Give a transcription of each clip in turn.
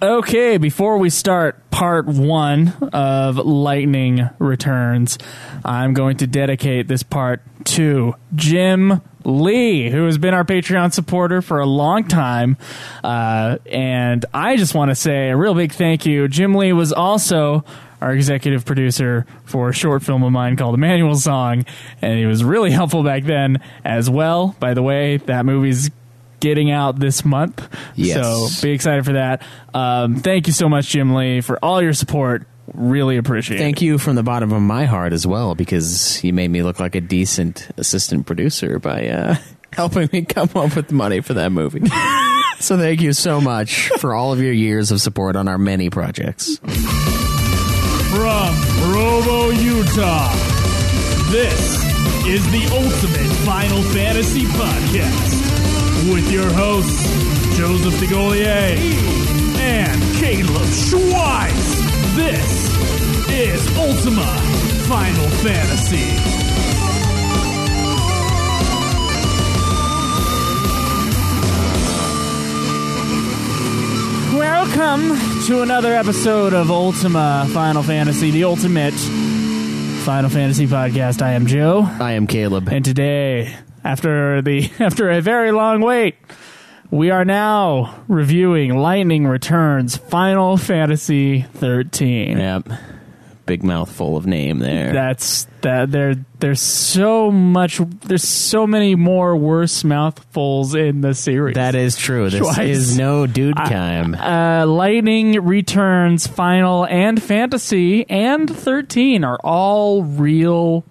Okay, before we start part 1 of Lightning Returns, I'm going to dedicate this part to Jim Lee, who has been our Patreon supporter for a long time. And I just want to say a real big thank you. Jim Lee was also our executive producer for a short film of mine called Emmanuel's Song, and he was really helpful back then as well. By the way, that movie's getting out this month, so be excited for that. Thank you so much, Jim Lee, for all your support. Really appreciate it. Thank you from the bottom of my heart as well, because you made me look like a decent assistant producer by helping me come up with money for that movie. So thank you so much for all of your years of support on our many projects. From Provo, Utah, this is the Ultimate Final Fantasy Podcast with your hosts, Joseph DeGolier and Caleb Schweiss. This is Ultima Final Fantasy. Welcome to another episode of Ultima Final Fantasy, the Ultimate Final Fantasy Podcast. I am Joe. I am Caleb. And today, after a very long wait, we are now reviewing Lightning Returns Final Fantasy XIII. Yep. Big mouthful of name there. There's so many more worse mouthfuls in the series. That is true. This is no dude time. Lightning Returns Final and Fantasy and 13 are all real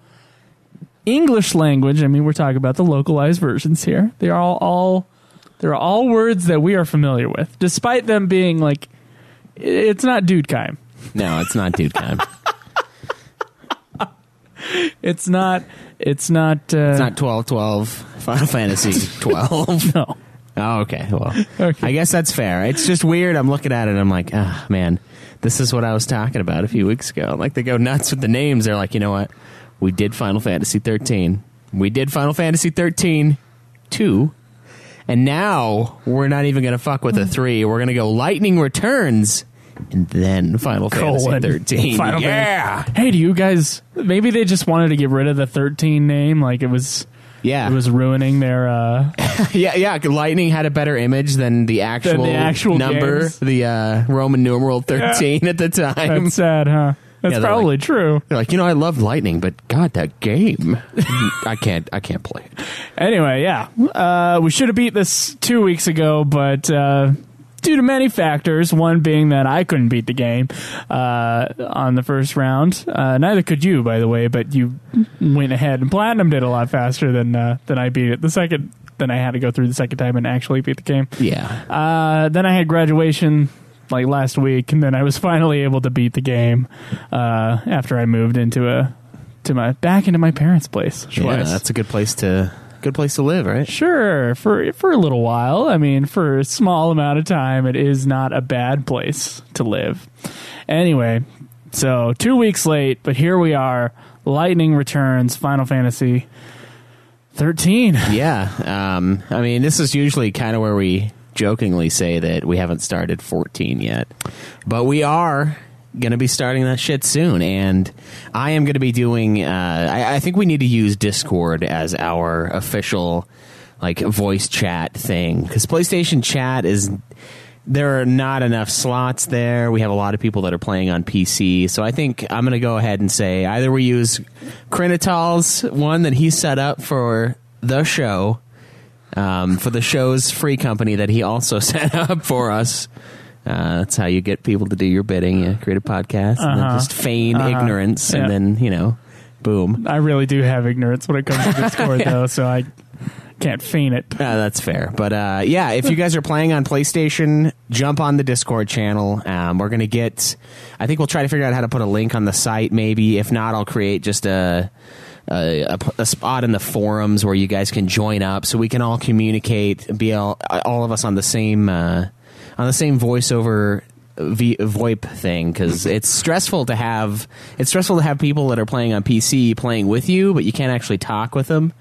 English language. I mean, we're talking about the localized versions here. They're all words that we are familiar with, despite them being like, it's not Dudekheim. No, it's not Dudekheim. It's not 12-12 Final Fantasy 12. No. Oh, okay. Well, okay. I guess that's fair. It's just weird. I'm looking at it and I'm like, man, this is what I was talking about a few weeks ago. Like, they go nuts with the names. They're like, you know what? We did Final Fantasy 13. We did Final Fantasy 13 2. And now we're not even going to fuck with the 3. We're going to go Lightning Returns and then Final Fantasy 13. Hey, do you guys... Maybe they just wanted to get rid of the 13 name. Like, it was ruining their... Yeah. Lightning had a better image than the actual number. Games. The Roman numeral 13 at the time. That's sad, huh? That's probably true. They're like, I love Lightning, but God, that game, I can't play it. Anyway, yeah, we should have beat this 2 weeks ago, but due to many factors, one being that I couldn't beat the game on the first round. Neither could you, by the way, but you went ahead and platinumed it a lot faster than I beat it. Then I had to go through the second time and actually beat the game. Yeah. Then I had graduation like last week, and then I was finally able to beat the game after I moved back into my parents' place. Yeah, that's a good place to live, right? Sure, for a little while. I mean, for a small amount of time, it is not a bad place to live. Anyway, so 2 weeks late, but here we are. Lightning Returns Final Fantasy 13. Yeah, I mean, this is usually kind of where we jokingly say that we haven't started 14 yet, but we are going to be starting that shit soon, and I am going to be doing I think we need to use Discord as our official like voice chat thing, because PlayStation chat there are not enough slots there. We have a lot of people that are playing on PC, so I think I'm going to go ahead and say either we use Krinital's one that he set up for the show, for the show's free company that he also set up for us. That's how you get people to do your bidding. You create a podcast and then just feign ignorance, and then, boom. I really do have ignorance when it comes to Discord, though, so I can't feign it. That's fair. But, if you guys are playing on PlayStation, jump on the Discord channel. We're going to I think we'll try to figure out how to put a link on the site, maybe. If not, I'll create just a spot in the forums where you guys can join up so we can all communicate, be all of us on the same voiceover VoIP thing, because it's stressful to have people that are playing on PC playing with you, but you can't actually talk with them.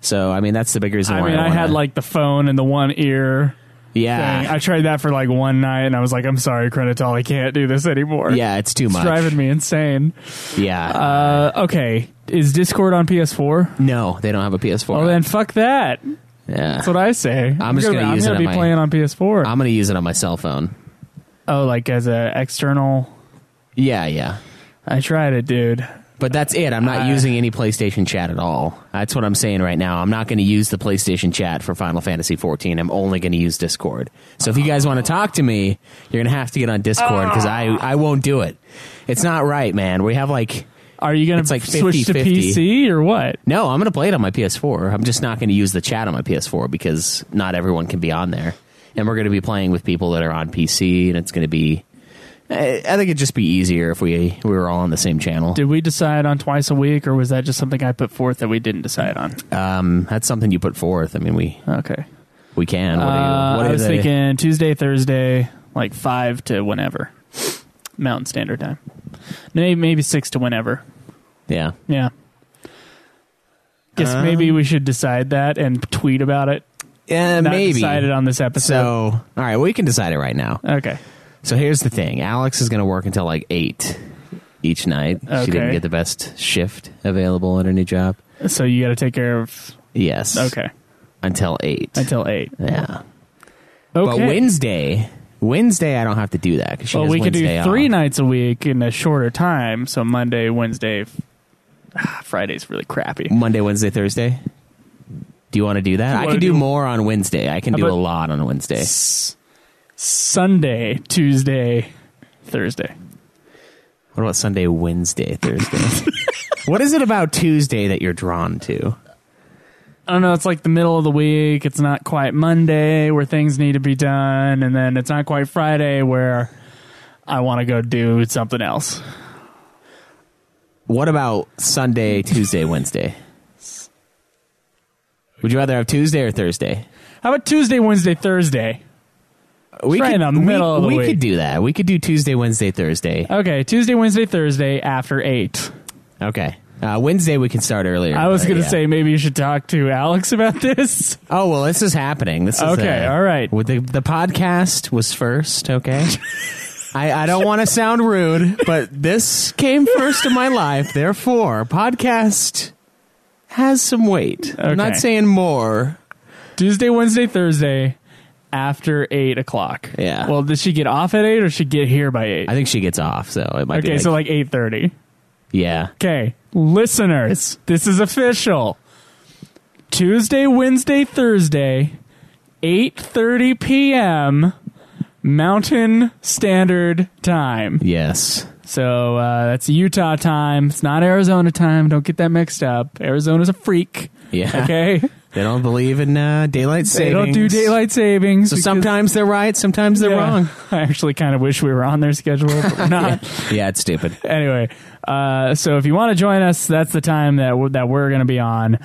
So I mean, that's the big reason why. I had like the phone in the one ear Yeah. thing. I tried that for like one night, and I was like, I'm sorry, Credital, I can't do this anymore. Yeah, it's too much. It's driving me insane. Yeah. Okay, is Discord on PS4? No, they don't have a PS4. Well, then fuck that. Yeah. That's what I say. I'm just gonna use it I'm on gonna be playing on PS4. I'm going to use it on my cell phone. Oh, like as a external? Yeah. I tried it, dude. But that's it. I'm not using any PlayStation chat at all. That's what I'm saying right now. I'm not going to use the PlayStation chat for Final Fantasy XIV. I'm only going to use Discord. So if you guys want to talk to me, you're going to have to get on Discord because I won't do it. It's not right, man. We have like... Are you going to like switch to 50-50. PC or what? No, I'm going to play it on my PS4. I'm just not going to use the chat on my PS4 because not everyone can be on there. And we're going to be playing with people that are on PC, and it's going to be... I think it'd just be easier if we were all on the same channel. Did we decide on twice a week, or was that just something I put forth that we didn't decide on? That's something you put forth. I mean, we can. I was thinking Tuesday, Thursday, like 5 to whenever. Mountain Standard Time. Maybe 6 to whenever. Yeah. Guess maybe we should decide that and tweet about it. Yeah, Not maybe. decided on this episode. So, all right, we can decide it right now. Okay. So here's the thing. Alex is going to work until like 8 each night. Okay. She didn't get the best shift available at her new job. So you got to take care of... Yes. Okay. Until 8. Until 8. Yeah. Okay. But Wednesday I don't have to do that. Cause she has we could do Wednesday 3 off. nights a week in a shorter time. So Monday, Wednesday... Friday's really crappy. Monday, Wednesday, Thursday? Do you want to do that? I can do more on Wednesday. I can do a lot on Wednesday. Sunday, Tuesday, Thursday. What about Sunday, Wednesday, Thursday? What is it about Tuesday that you're drawn to? I don't know. It's like the middle of the week. It's not quite Monday where things need to be done. And then it's not quite Friday where I want to go do something else. What about Sunday, Tuesday, Wednesday? Would you rather have Tuesday or Thursday? How about Tuesday, Wednesday, Thursday? We right in the middle of the week. week. We could do that. We could do Tuesday, Wednesday, Thursday. Okay, Tuesday, Wednesday, Thursday after 8. Okay. Wednesday we can start earlier. I was going to say maybe you should talk to Alex about this. Oh, well, this is happening. This is okay, all right. With the podcast was first, okay? I don't want to sound rude, but this came first in my life. Therefore, podcast has some weight. Okay. I'm not saying more. Tuesday, Wednesday, Thursday after 8 o'clock. Yeah. Well, does she get off at 8 or she get here by 8? I think she gets off, so it might be Okay, so like 8:30. Yeah. Okay, listeners, this is official. Tuesday, Wednesday, Thursday, 8:30 p.m. Mountain Standard Time. Yes. So that's Utah time. It's not Arizona time. Don't get that mixed up. Arizona's a freak. Yeah. Okay? They don't believe in daylight savings. They don't do daylight savings. So sometimes they're right, sometimes they're wrong. I actually kind of wish we were on their schedule, but we're not. Yeah, it's stupid. Anyway, so if you want to join us, that's the time that we're going to be on.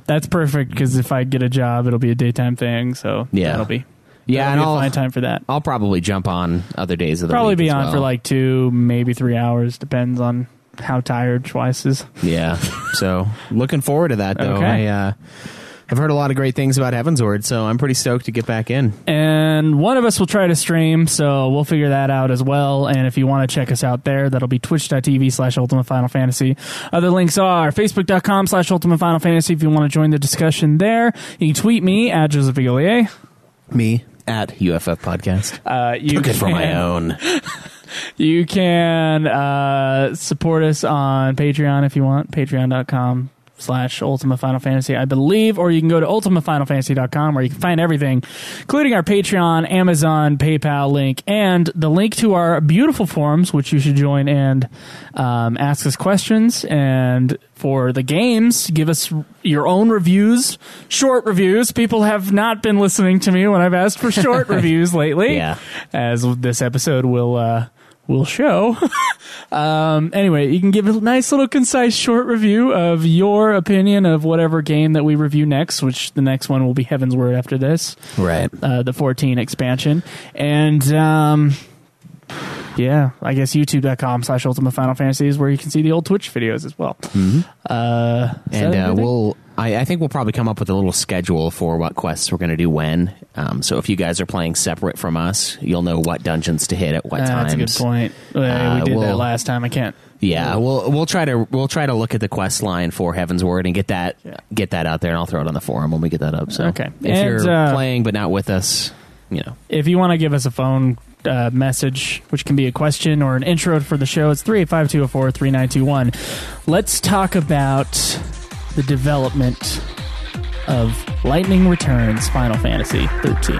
That's perfect because if I get a job, it'll be a daytime thing. So that'll be and I'll find time for that. I'll probably jump on other days of the Probably week be as on well. for like 2, maybe 3 hours. Depends on how tired Schweiss is. Yeah. So looking forward to that though. Okay. I've heard a lot of great things about Heavensward, so I'm pretty stoked to get back in. And one of us will try to stream, so we'll figure that out as well. And if you want to check us out there, that'll be twitch.tv/Ultimate Final Fantasy. Other links are facebook.com/Ultimate Final Fantasy if you want to join the discussion there. You can tweet me at Joseph Vigolier. Me at UFF Podcast. You Took it for my own. You can support us on Patreon if you want. Patreon.com/Ultimate Final Fantasy, I believe, or you can go to ultimatefinalfantasy.com where you can find everything, including our Patreon, Amazon, PayPal link, and the link to our beautiful forums, which you should join and ask us questions. And for the games, give us your own reviews, short reviews. People have not been listening to me when I've asked for short reviews lately, as this episode will show. Anyway, you can give a nice little concise short review of your opinion of whatever game that we review next, which the next one will be Heavensward after this. Right. The 14 expansion. And, yeah, I guess youtube.com/Ultimate Final Fantasy is where you can see the old Twitch videos as well. Mm-hmm. And I think we'll probably come up with a little schedule for what quests we're going to do when. So if you guys are playing separate from us, you'll know what dungeons to hit at what times. That's a good point. We did that last time. I can't. Yeah, we'll try to look at the quest line for Heaven's Word and get that out there, and I'll throw it on the forum when we get that up. So okay, if you're playing but not with us, if you want to give us a phone message, which can be a question or an intro for the show, it's 385-204-3921. Let's talk about the development of Lightning Returns Final Fantasy XIII.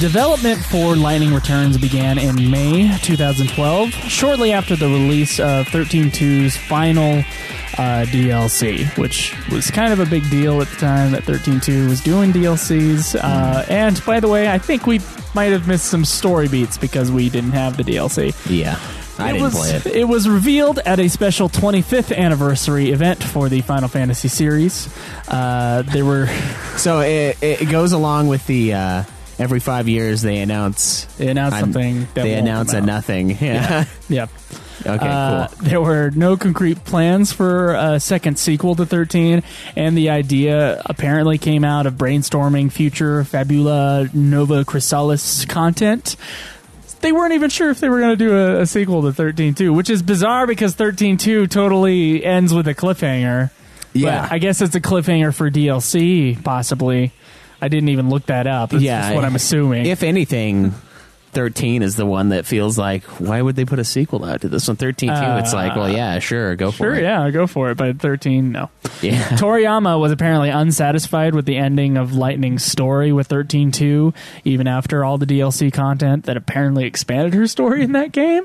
Development for Lightning Returns began in May 2012, shortly after the release of 13.2's final DLC, which was kind of a big deal at the time that 13.2 was doing DLCs. And by the way, I think we might have missed some story beats because we didn't have the DLC. Yeah. I didn't play it. It was revealed at a special 25th anniversary event for the Final Fantasy series. There were... So it goes along with the... every 5 years they announce something. They announce a nothing. Yeah. Yeah. Okay, cool. There were no concrete plans for a second sequel to 13, and the idea apparently came out of brainstorming future Fabula Nova Chrysalis content. They weren't even sure if they were going to do a sequel to 13.2, which is bizarre because 13.2 totally ends with a cliffhanger. Yeah. But I guess it's a cliffhanger for DLC, possibly. I didn't even look that up. That's just what I'm assuming. If anything, 13 is the one that feels like, why would they put a sequel out to this one? 13.2, it's like, well, yeah, sure, go for it. Sure, yeah, go for it. But 13, no. Yeah. Toriyama was apparently unsatisfied with the ending of Lightning's story with 13.2, even after all the DLC content that apparently expanded her story in that game.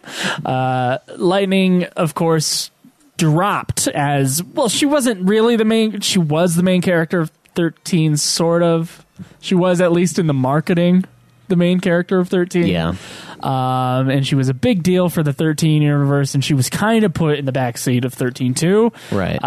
Lightning, of course, dropped as, well, she wasn't really the main, she was the main character of 13, sort of. She was, at least in the marketing, the main character of 13. Yeah. And she was a big deal for the 13 universe, and she was kind of put in the backseat of 13.2. Right.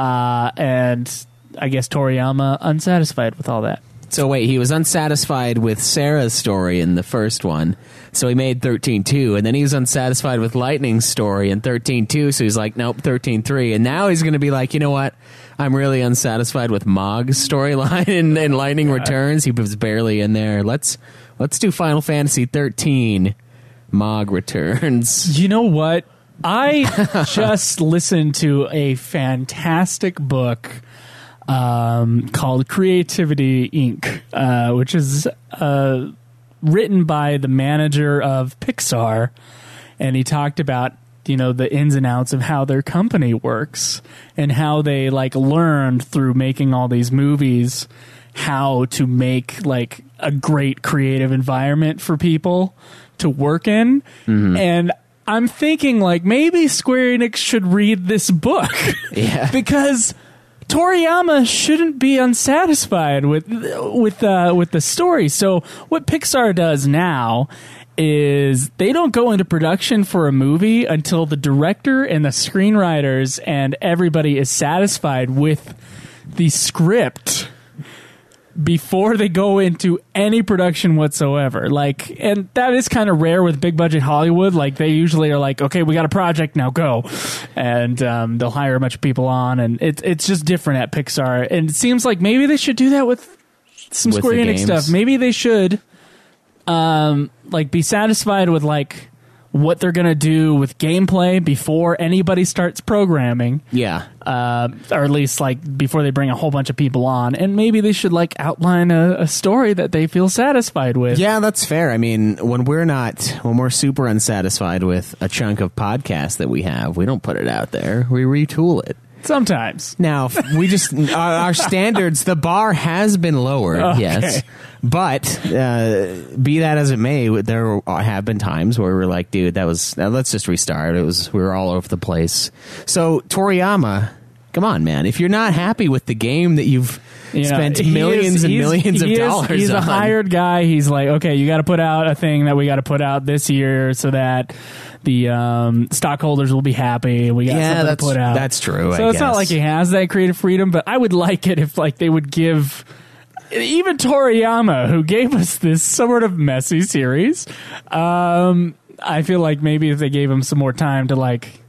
And I guess Toriyama unsatisfied with all that. So wait, he was unsatisfied with Sarah's story in the first one, so he made 13.2, and then he was unsatisfied with Lightning's story in 13.2, so he's like, nope, 13.3, and now he's going to be like, you know what? I'm really unsatisfied with Mog's storyline in Lightning Returns. He was barely in there. Let's do Final Fantasy 13. Mog Returns. You know what? I just listened to a fantastic book called Creativity Inc., which is written by the manager of Pixar, and he talked about the ins and outs of how their company works and how they learned through making all these movies how to make a great creative environment for people to work in. Mm-hmm. And I'm thinking maybe Square Enix should read this book. Yeah. Because Toriyama shouldn't be unsatisfied with the story. So what Pixar does now is they don't go into production for a movie until the director and the screenwriters and everybody is satisfied with the script before they go into any production whatsoever. And that is kind of rare with big budget Hollywood. They usually are okay, we got a project, now go. And they'll hire a bunch of people on, and it's just different at Pixar. And it seems like maybe they should do that with some Square Enix stuff. Maybe they should be satisfied with what they're gonna do with gameplay before anybody starts programming. Yeah. Or at least before they bring a whole bunch of people on, and maybe they should outline a story that they feel satisfied with. Yeah, that's fair. I mean, when we're super unsatisfied with a chunk of podcast that we have, we don't put it out there. We retool it. Sometimes. Now, we just our standards, the bar has been lowered, okay. Yes. But be that as it may, there have been times where we're like, dude, let's just restart. We were all over the place. So Toriyama, come on, man. If you're not happy with the game that you've spent millions and millions of dollars. He's a hired guy. He's like, okay, you got to put out a thing that we got to put out this year so that the stockholders will be happy. We got something to put out. That's true. So it's not like he has that creative freedom, but I would like it if like they would give even Toriyama, who gave us this sort of messy series. I feel like maybe if they gave him some more time to like,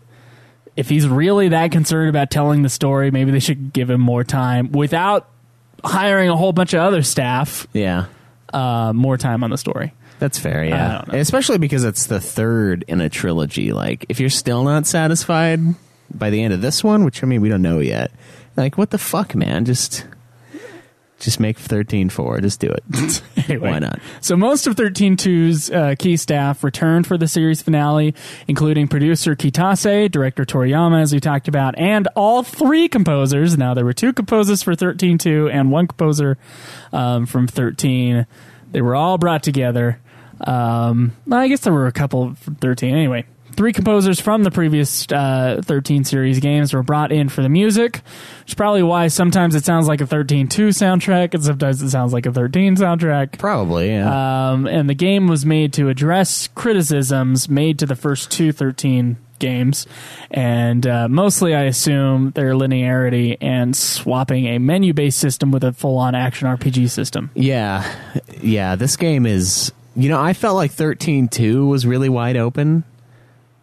if he's really that concerned about telling the story, maybe they should give him more time without hiring a whole bunch of other staff. Yeah. More time on the story. That's fair, yeah. Especially because it's the third in a trilogy. Like, if you're still not satisfied by the end of this one, which, I mean, we don't know yet, like, what the fuck, man? Just make 13-4. Just do it. Anyway, why not? So most of 13-2's key staff returned for the series finale, including producer Kitase, director Toriyama, as we talked about, and all three composers. Now, there were two composers for 13-2 and one composer from 13. They were all brought together. I guess there were a couple from 13. Anyway, three composers from the previous 13 series games were brought in for the music, which is probably why sometimes it sounds like a 13-2 soundtrack and sometimes it sounds like a 13 soundtrack. Probably, yeah. And the game was made to address criticisms made to the first two 13 games, and mostly I assume their linearity and swapping a menu-based system with a full-on action RPG system. Yeah, this game is... You know, I felt like 13-2 was really wide open,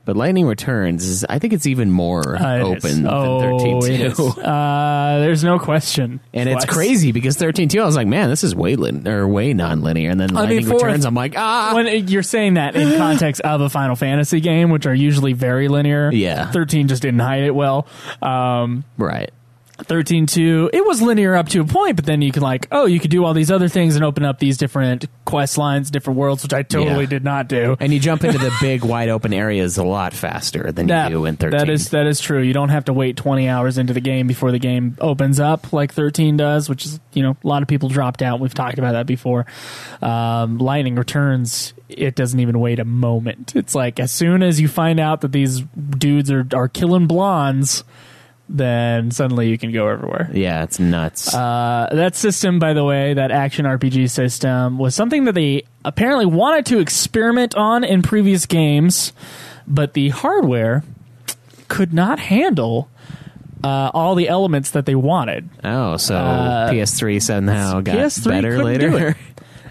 but Lightning Returns is, I think it's even more open than 13-2. There's no question. And it's crazy because 13-2, I was like, man, this is way non-linear. And then Lightning Returns, I'm like, When you're saying that in context of a Final Fantasy game, which are usually very linear, 13 just didn't hide it well. Right. 13-2, it was linear up to a point, but then you could you could do all these other things and open up these different quest lines, different worlds, which I totally did not do. And you jump into the big wide open areas a lot faster than you do in 13. That is true. You don't have to wait 20 hours into the game before the game opens up like 13 does, which is, a lot of people dropped out. We've talked about that before. Lightning Returns, it doesn't even wait a moment. It's like as soon as you find out that these dudes are killing blondes, then suddenly you can go everywhere. Yeah, it's nuts. That system, by the way, that action RPG system, was something that they apparently wanted to experiment on in previous games, but the hardware could not handle all the elements that they wanted. Oh, so PS3 somehow got PS3 better later?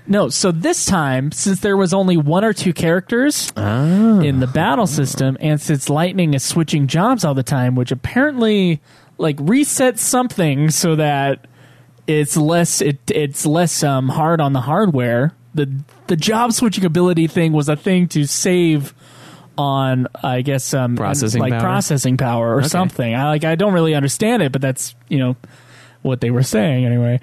No, so this time, since there was only one or two characters in the battle system, and since Lightning is switching jobs all the time, which apparently resets something so that it's less hard on the hardware. The job switching ability thing was a thing to save on, I guess, processing power or something. I don't really understand it, but that's what they were saying anyway.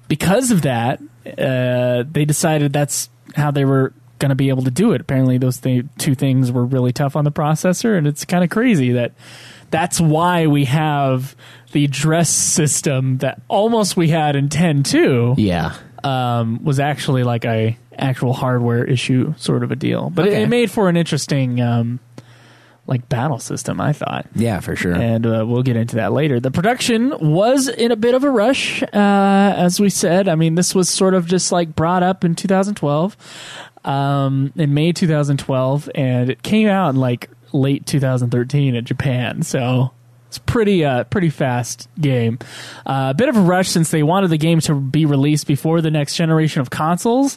Because of that, they decided that's how they were going to be able to do it. Apparently, those two things were really tough on the processor, and it's kind of crazy that's why we have the dress system that almost we had in 10-2. Yeah. Was actually like a actual hardware issue sort of a deal. But it made for an interesting battle system, I thought. Yeah, for sure. And we'll get into that later. The production was in a bit of a rush, as we said. I mean, this was sort of just brought up in 2012, in May 2012, and it came out in late 2013 in Japan. So it's pretty fast game. A bit of a rush since they wanted the game to be released before the next generation of consoles,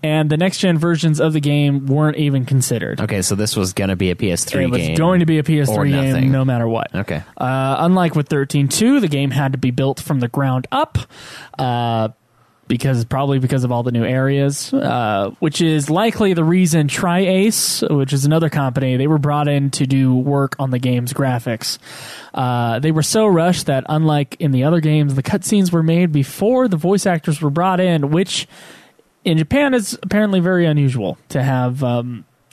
and the next gen versions of the game weren't even considered. Okay, so this was going to be a PS3 game. It was going to be a PS3 game no matter what. Okay. Unlike with 13-2, the game had to be built from the ground up, because of all the new areas, which is likely the reason Tri-Ace, which is another company, they were brought in to do work on the game's graphics. They were so rushed that, unlike in the other games, the cutscenes were made before the voice actors were brought in, which in Japan is apparently very unusual to have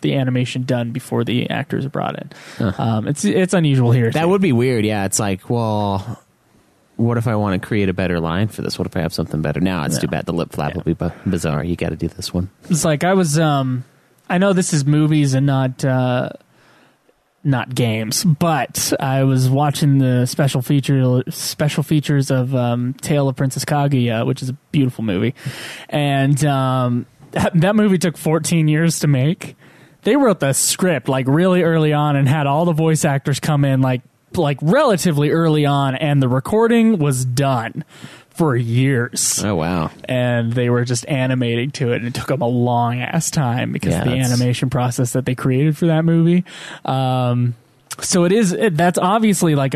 the animation done before the actors are brought in. It's unusual here. That would be weird, yeah. It's what if I want to create a better line for this? What if I have something better? Now it's too bad. The lip flap will be bizarre. You got to do this one. It's I was, I know this is movies and not not games, but I was watching the special features of Tale of Princess Kaguya, which is a beautiful movie, and that movie took 14 years to make. They wrote the script like really early on and had all the voice actors come in like relatively early on, and the recording was done for years. Oh, wow. And they were just animating to it, and it took them a long ass time because of the animation process that they created for that movie. So that's obviously like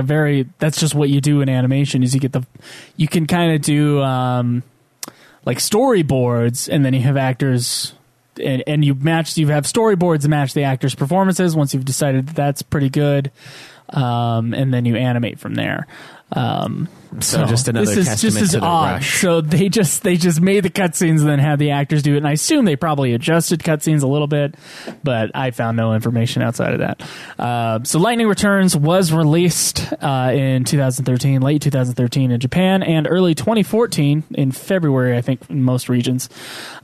that's just what you do in animation is you can kind of do like storyboards, and then you have actors and you have storyboards to match the actors' performances once you've decided that's pretty good. And then you animate from there. So just another testament to the rush. So they just made the cutscenes and then had the actors do it, and I assume they probably adjusted cutscenes a little bit, but I found no information outside of that. So Lightning Returns was released in 2013, late 2013 in Japan, and early 2014 in February, I think, in most regions.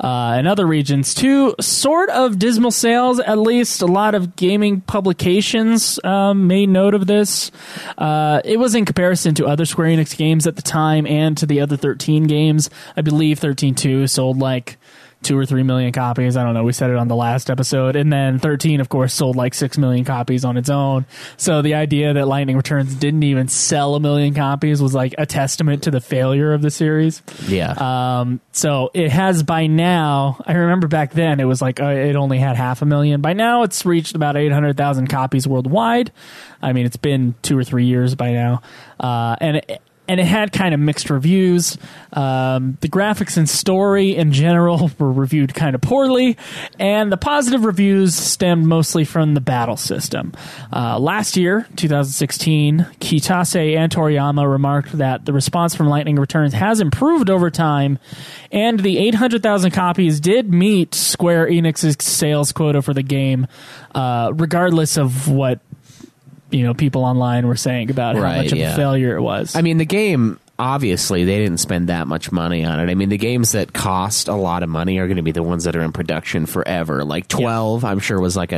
In other regions, too, sort of dismal sales, at least. A lot of gaming publications made note of this. It was in comparison to other Square Enix games at the time and to the other 13 games. I believe 13-2 sold like 2 or 3 million copies. I don't know. We said it on the last episode. And then 13, of course, sold like 6 million copies on its own. So the idea that Lightning Returns didn't even sell 1 million copies was like a testament to the failure of the series. Yeah. So it has by now, I remember back then it was like it only had 500,000. By now it's reached about 800,000 copies worldwide. I mean, it's been 2 or 3 years by now. And it had kind of mixed reviews. The graphics and story in general were reviewed kind of poorly, and the positive reviews stemmed mostly from the battle system. Last year, 2016, Kitase and Toriyama remarked that the response from Lightning Returns has improved over time, and the 800,000 copies did meet Square Enix's sales quota for the game, regardless of what people online were saying about how much of a failure it was. I mean, the game, obviously, they didn't spend that much money on it. I mean, the games that cost a lot of money are going to be the ones that are in production forever. Like 12, I'm sure, was like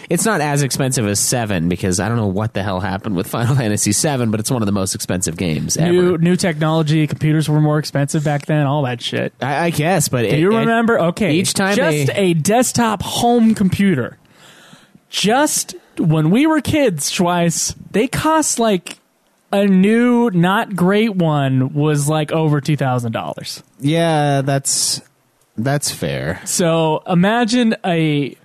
it's not as expensive as 7, because I don't know what the hell happened with Final Fantasy 7, but it's one of the most expensive games ever. New technology, computers were more expensive back then, all that shit. I guess, but... Do you remember? Okay, each time a desktop home computer. Just... when we were kids, Schweiss, they cost like a new, not great one was like over $2,000. Yeah, that's fair. So imagine a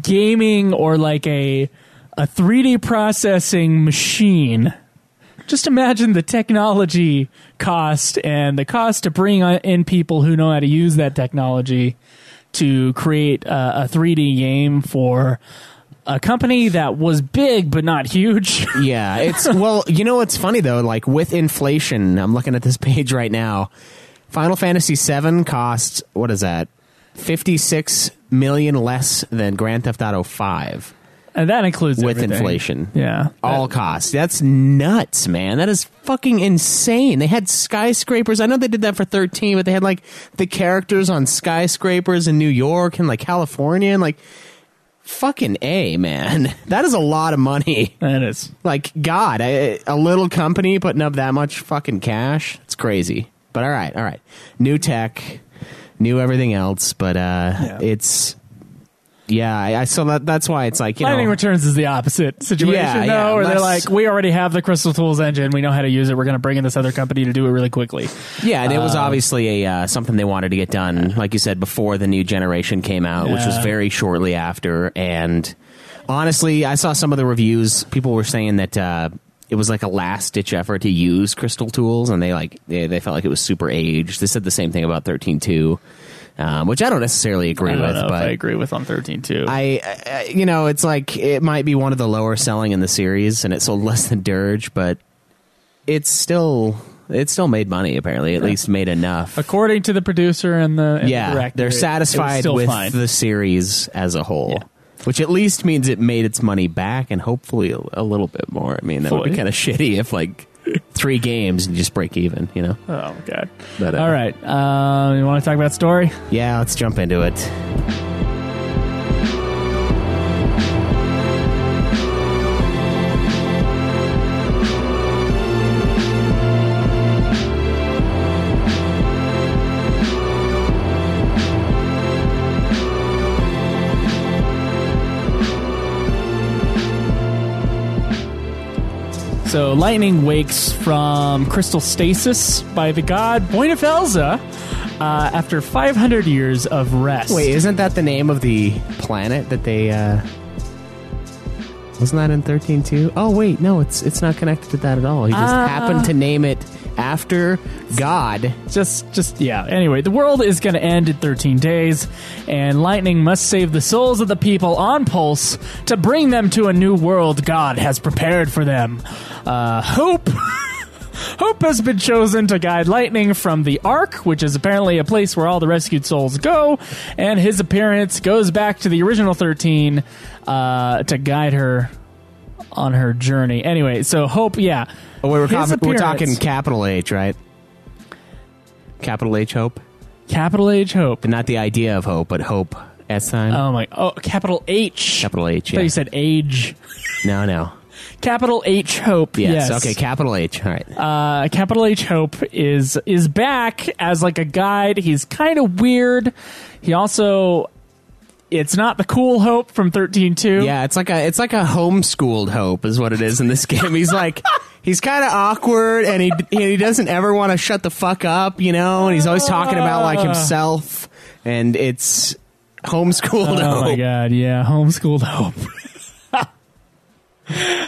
gaming or like a 3D processing machine. Just imagine the technology cost and the cost to bring in people who know how to use that technology to create a 3D game for a company that was big but not huge. Yeah, it's well, what's funny though, like with inflation, I'm looking at this page right now. Final Fantasy VII costs, what is that? 56 million less than Grand Theft Auto 5. And that includes with everything. inflation. Yeah. All costs. That's nuts, man. That is fucking insane. They had skyscrapers. I know they did that for 13, but they had like the characters on skyscrapers in New York and like California and like fucking A, man. That is a lot of money. That is. Like, God, a little company putting up that much fucking cash. It's crazy. But all right. New tech, new everything else, but it's... Yeah, so that's why it's like, Lightning Returns is the opposite situation, though, where they're like, we already have the Crystal Tools engine, we know how to use it, we're going to bring in this other company to do it really quickly. Yeah, and it was obviously something they wanted to get done, like you said, before the new generation came out, which was very shortly after, and honestly, I saw some of the reviews, people were saying that it was like a last-ditch effort to use Crystal Tools, and they felt like it was super aged. They said the same thing about 13.2. Which I don't necessarily agree with. But I agree with on 13 too. I it's like it might be one of the lower selling in the series, and it sold less than Dirge, but it still made money. Apparently, at least made enough. According to the producer and the director, they're satisfied with the series as a whole. Yeah. Which at least means it made its money back, and hopefully a little bit more. I mean, that would be kind of shitty if like 3 games and just break even, Oh, God. But, all right. You want to talk about story? Yeah, let's jump into it. So lightning wakes from crystal stasis by the god Boinefelza after 500 years of rest. Wait, isn't that the name of the planet that they... Wasn't that in 13.2? Oh, wait, no, it's not connected to that at all. He just happened to name it after God. Yeah. Anyway, the world is going to end in 13 days, and lightning must save the souls of the people on Pulse to bring them to a new world God has prepared for them. Hope has been chosen to guide Lightning from the Ark, which is apparently a place where all the rescued souls go, and his appearance goes back to the original 13 to guide her on her journey. Anyway, so Hope, yeah. Oh, we're talking capital H, right? Capital H Hope? Capital H Hope. And not the idea of hope, but hope S sign. Capital H. Capital H, yeah. I thought you said age. No. Capital H Hope. Yes. Okay, capital H. All right. Capital H Hope is back as like a guide. He's kind of weird. He also, it's not the cool Hope from 13.2. Yeah, it's like a homeschooled Hope is what it is in this game. He's like, he's kind of awkward, and he doesn't ever want to shut the fuck up, you know. And he's always talking about like himself, and it's homeschooled Hope. Oh my god, yeah, homeschooled Hope.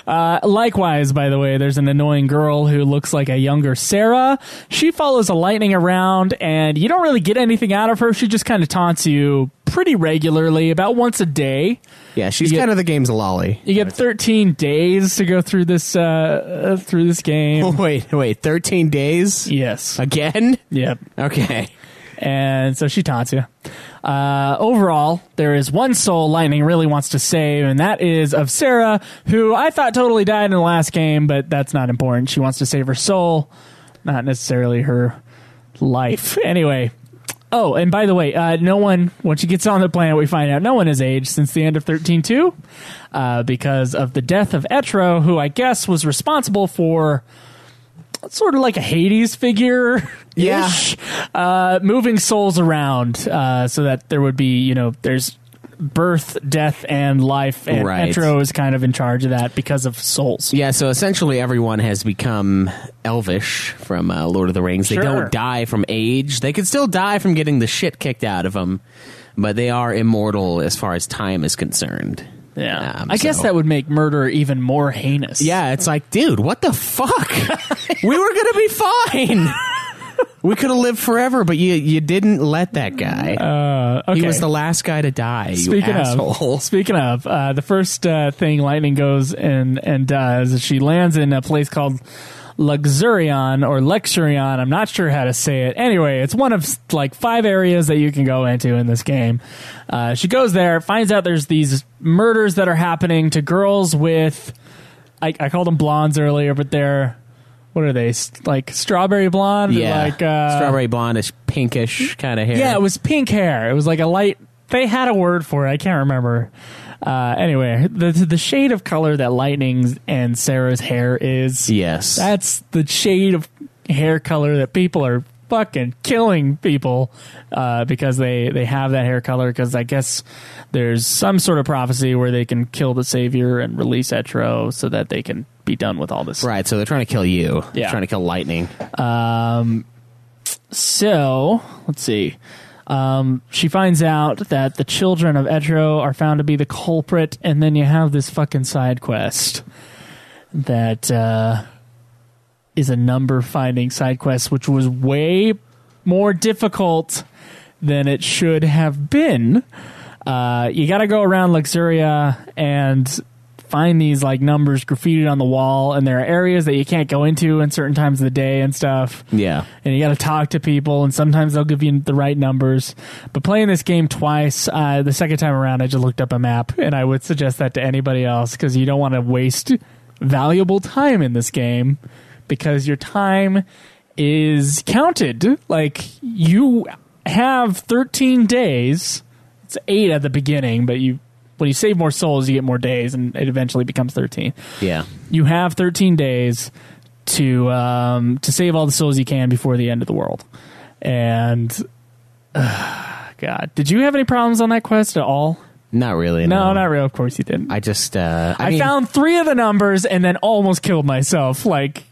Likewise, by the way, there's an annoying girl who looks like a younger Sarah. She follows a lightning around, and you don't really get anything out of her. She just kind of taunts you pretty regularly, about once a day. Yeah, she's kind of the game's lolly. You get 13 days to go through this game. Wait, 13 days? Yes. Again? Yep. Okay. And so she taunts you. Overall, there is one soul Lightning really wants to save, and that is of Sarah, who I thought totally died in the last game, but that's not important. She wants to save her soul, not necessarily her life. Anyway. Oh, and by the way, no one, when she gets on the planet, we find out no one has aged since the end of 13.2 because of the death of Etro, who I guess was responsible for sort of like a Hades figure. Yeah. Moving souls around so that there would be, there's birth, death, and life, and right. Etro is kind of in charge of that because of souls. Yeah, so essentially everyone has become elvish from Lord of the Rings. They don't die from age. They could still die from getting the shit kicked out of them, but they are immortal as far as time is concerned. Yeah, I guess that would make murder even more heinous. Yeah, it's like, dude, what the fuck? We were gonna be fine. We could have lived forever, but you didn't let that guy. Okay. He was the last guy to die. Speaking of, the first thing Lightning goes and does is she lands in a place called Luxurion or Lexurion. I'm not sure how to say it. Anyway, it's one of like 5 areas that you can go into in this game. She goes there, finds out there's these murders that are happening to girls with, I called them blondes earlier, but they're, what are they, like strawberry blonde? Yeah, like, strawberry blondish, pinkish kind of hair. Yeah, it was pink hair. It was like a light, they had a word for it. I can't remember. Anyway, the shade of color that Lightning's and Sarah's hair is. Yes. That's the shade of hair color that people are fucking killing people because they have that hair color, because I guess there's some sort of prophecy where they can kill the savior and release Etro so that they can be done with all this. Right, so they're trying to kill you. Yeah. They're trying to kill Lightning. So, let's see. She finds out that the children of Etro are found to be the culprit, and then you have this fucking side quest that is a number-finding side quest, which was way more difficult than it should have been. You got to go around Luxuria and find these like numbers graffitied on the wall, and there are areas that you can't go into in certain times of the day and stuff. Yeah. And you got to talk to people, and sometimes they'll give you the right numbers. But playing this game twice, the second time around, I just looked up a map, and I would suggest that to anybody else, because you don't want to waste valuable time in this game, because your time is counted. Like, you have 13 days. It's 8 at the beginning, but when you save more souls, you get more days, and it eventually becomes 13. Yeah. You have 13 days to save all the souls you can before the end of the world. And, God, did you have any problems on that quest at all? Not really. No, not really. Of course you didn't. I just... I found 3 of the numbers and then almost killed myself, like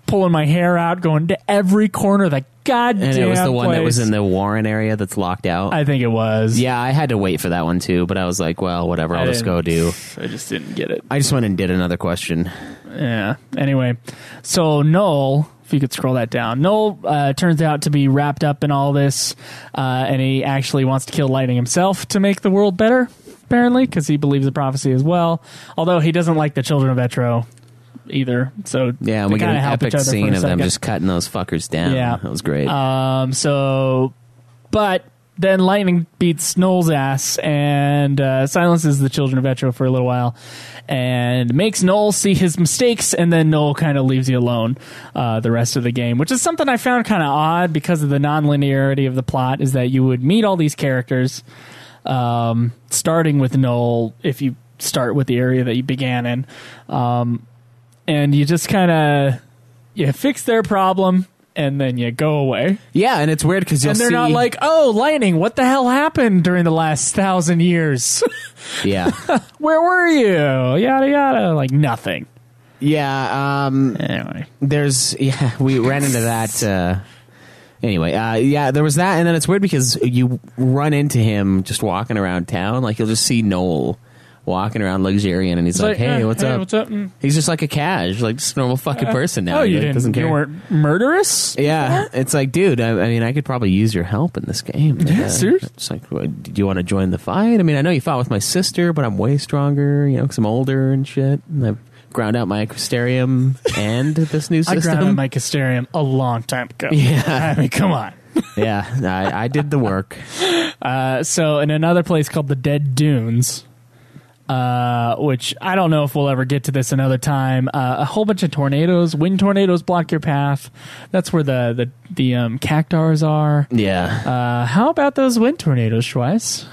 pulling my hair out, going to every corner of the goddamn And it was the one place. that was in the Warren area that's locked out? I think it was. Yeah, I had to wait for that one too, but I was like, well, whatever, I'll just go do. I just didn't get it. I just went and did another question. Yeah. Anyway, so Noel, if you could scroll that down, Noel turns out to be wrapped up in all this, and he actually wants to kill Lightning himself to make the world better, apparently, because he believes in prophecy as well. Although he doesn't like the children of Etro either. So yeah, and we get an epic scene of them just cutting those fuckers down. Yeah, that was great. But then Lightning beats Noel's ass and silences the children of Etro for a little while and makes Noel see his mistakes, and then Noel kind of leaves you alone the rest of the game, which is something I found kind of odd because of the non-linearity of the plot, is that you would meet all these characters starting with Noel if you start with the area that you began in. And you just kind of you fix their problem and then you go away. Yeah, and it's weird because you'll see... And they're not like, oh, Lightning, what the hell happened during the last 1,000 years? Yeah. Where were you? Yada, yada. Like, nothing. Yeah. Anyway. We ran into that... Anyway, there was that, and then it's weird because you run into him just walking around town. Like, you'll just see Noel walking around Luxurian, and he's like, hey, what's up? What's up? He's just like a cash, like just a normal fucking person now. Oh, He doesn't care. You weren't murderous? Yeah, it's like, dude, I mean, I could probably use your help in this game. Yeah, seriously? It's like, do you want to join the fight? I mean, I know you fought with my sister, but I'm way stronger, because I'm older and shit. And I've ground out my Crystarium and this new system. I ground out my Crystarium a long time ago. Yeah. I mean, come on. Yeah, I did the work. So in another place called the Dead Dunes... which I don't know if we'll ever get to this another time. A whole bunch of tornadoes, wind tornadoes block your path. That's where the cactars are. Yeah. How about those wind tornadoes, Schweiss?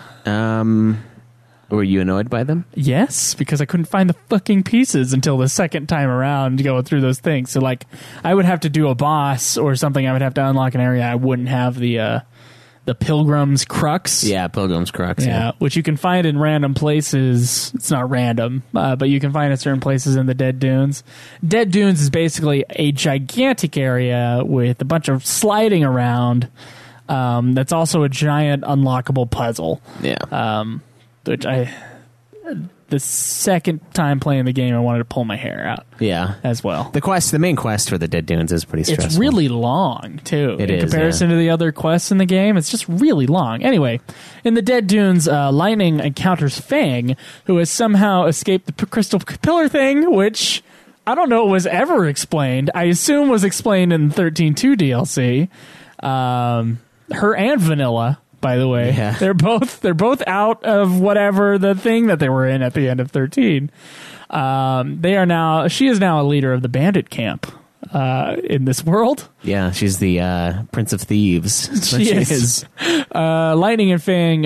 Were you annoyed by them? Yes, because I couldn't find the fucking pieces until the second time around going through those things. So, like, I would have to do a boss or something. I would have to unlock an area. I wouldn't have the Pilgrim's Crux. Yeah, Pilgrim's Crux. Yeah, which you can find in random places. It's not random, but you can find in certain places in the Dead Dunes. Dead Dunes is basically a gigantic area with a bunch of sliding around. That's also a giant unlockable puzzle. Yeah. Which the second time playing the game, I wanted to pull my hair out. Yeah, as well. The main quest for the Dead Dunes is pretty stressful. It's really long too. In comparison to the other quests in the game, it's just really long. Anyway, in the Dead Dunes, Lightning encounters Fang, who has somehow escaped the crystal pillar thing, which I don't know was ever explained. I assume was explained in 13.2 DLC. Her and Vanilla. By the way, yeah. They're both out of whatever the thing that they were in at the end of 13. She is now a leader of the bandit camp in this world. Yeah, she's the Prince of Thieves. She is. Lightning and Fang,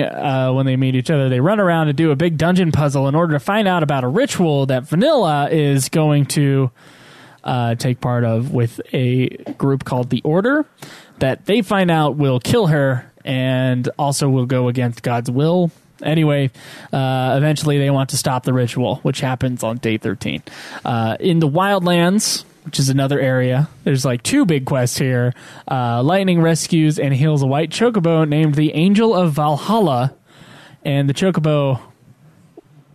when they meet each other, they run around and do a big dungeon puzzle in order to find out about a ritual that Vanilla is going to take part of with a group called the Order that they find out will kill her and also will go against God's will. Anyway, eventually they want to stop the ritual, which happens on day 13. In the Wildlands, which is another area, there's like 2 big quests here. Lightning rescues and heals a white chocobo named the Angel of Valhalla. And the chocobo,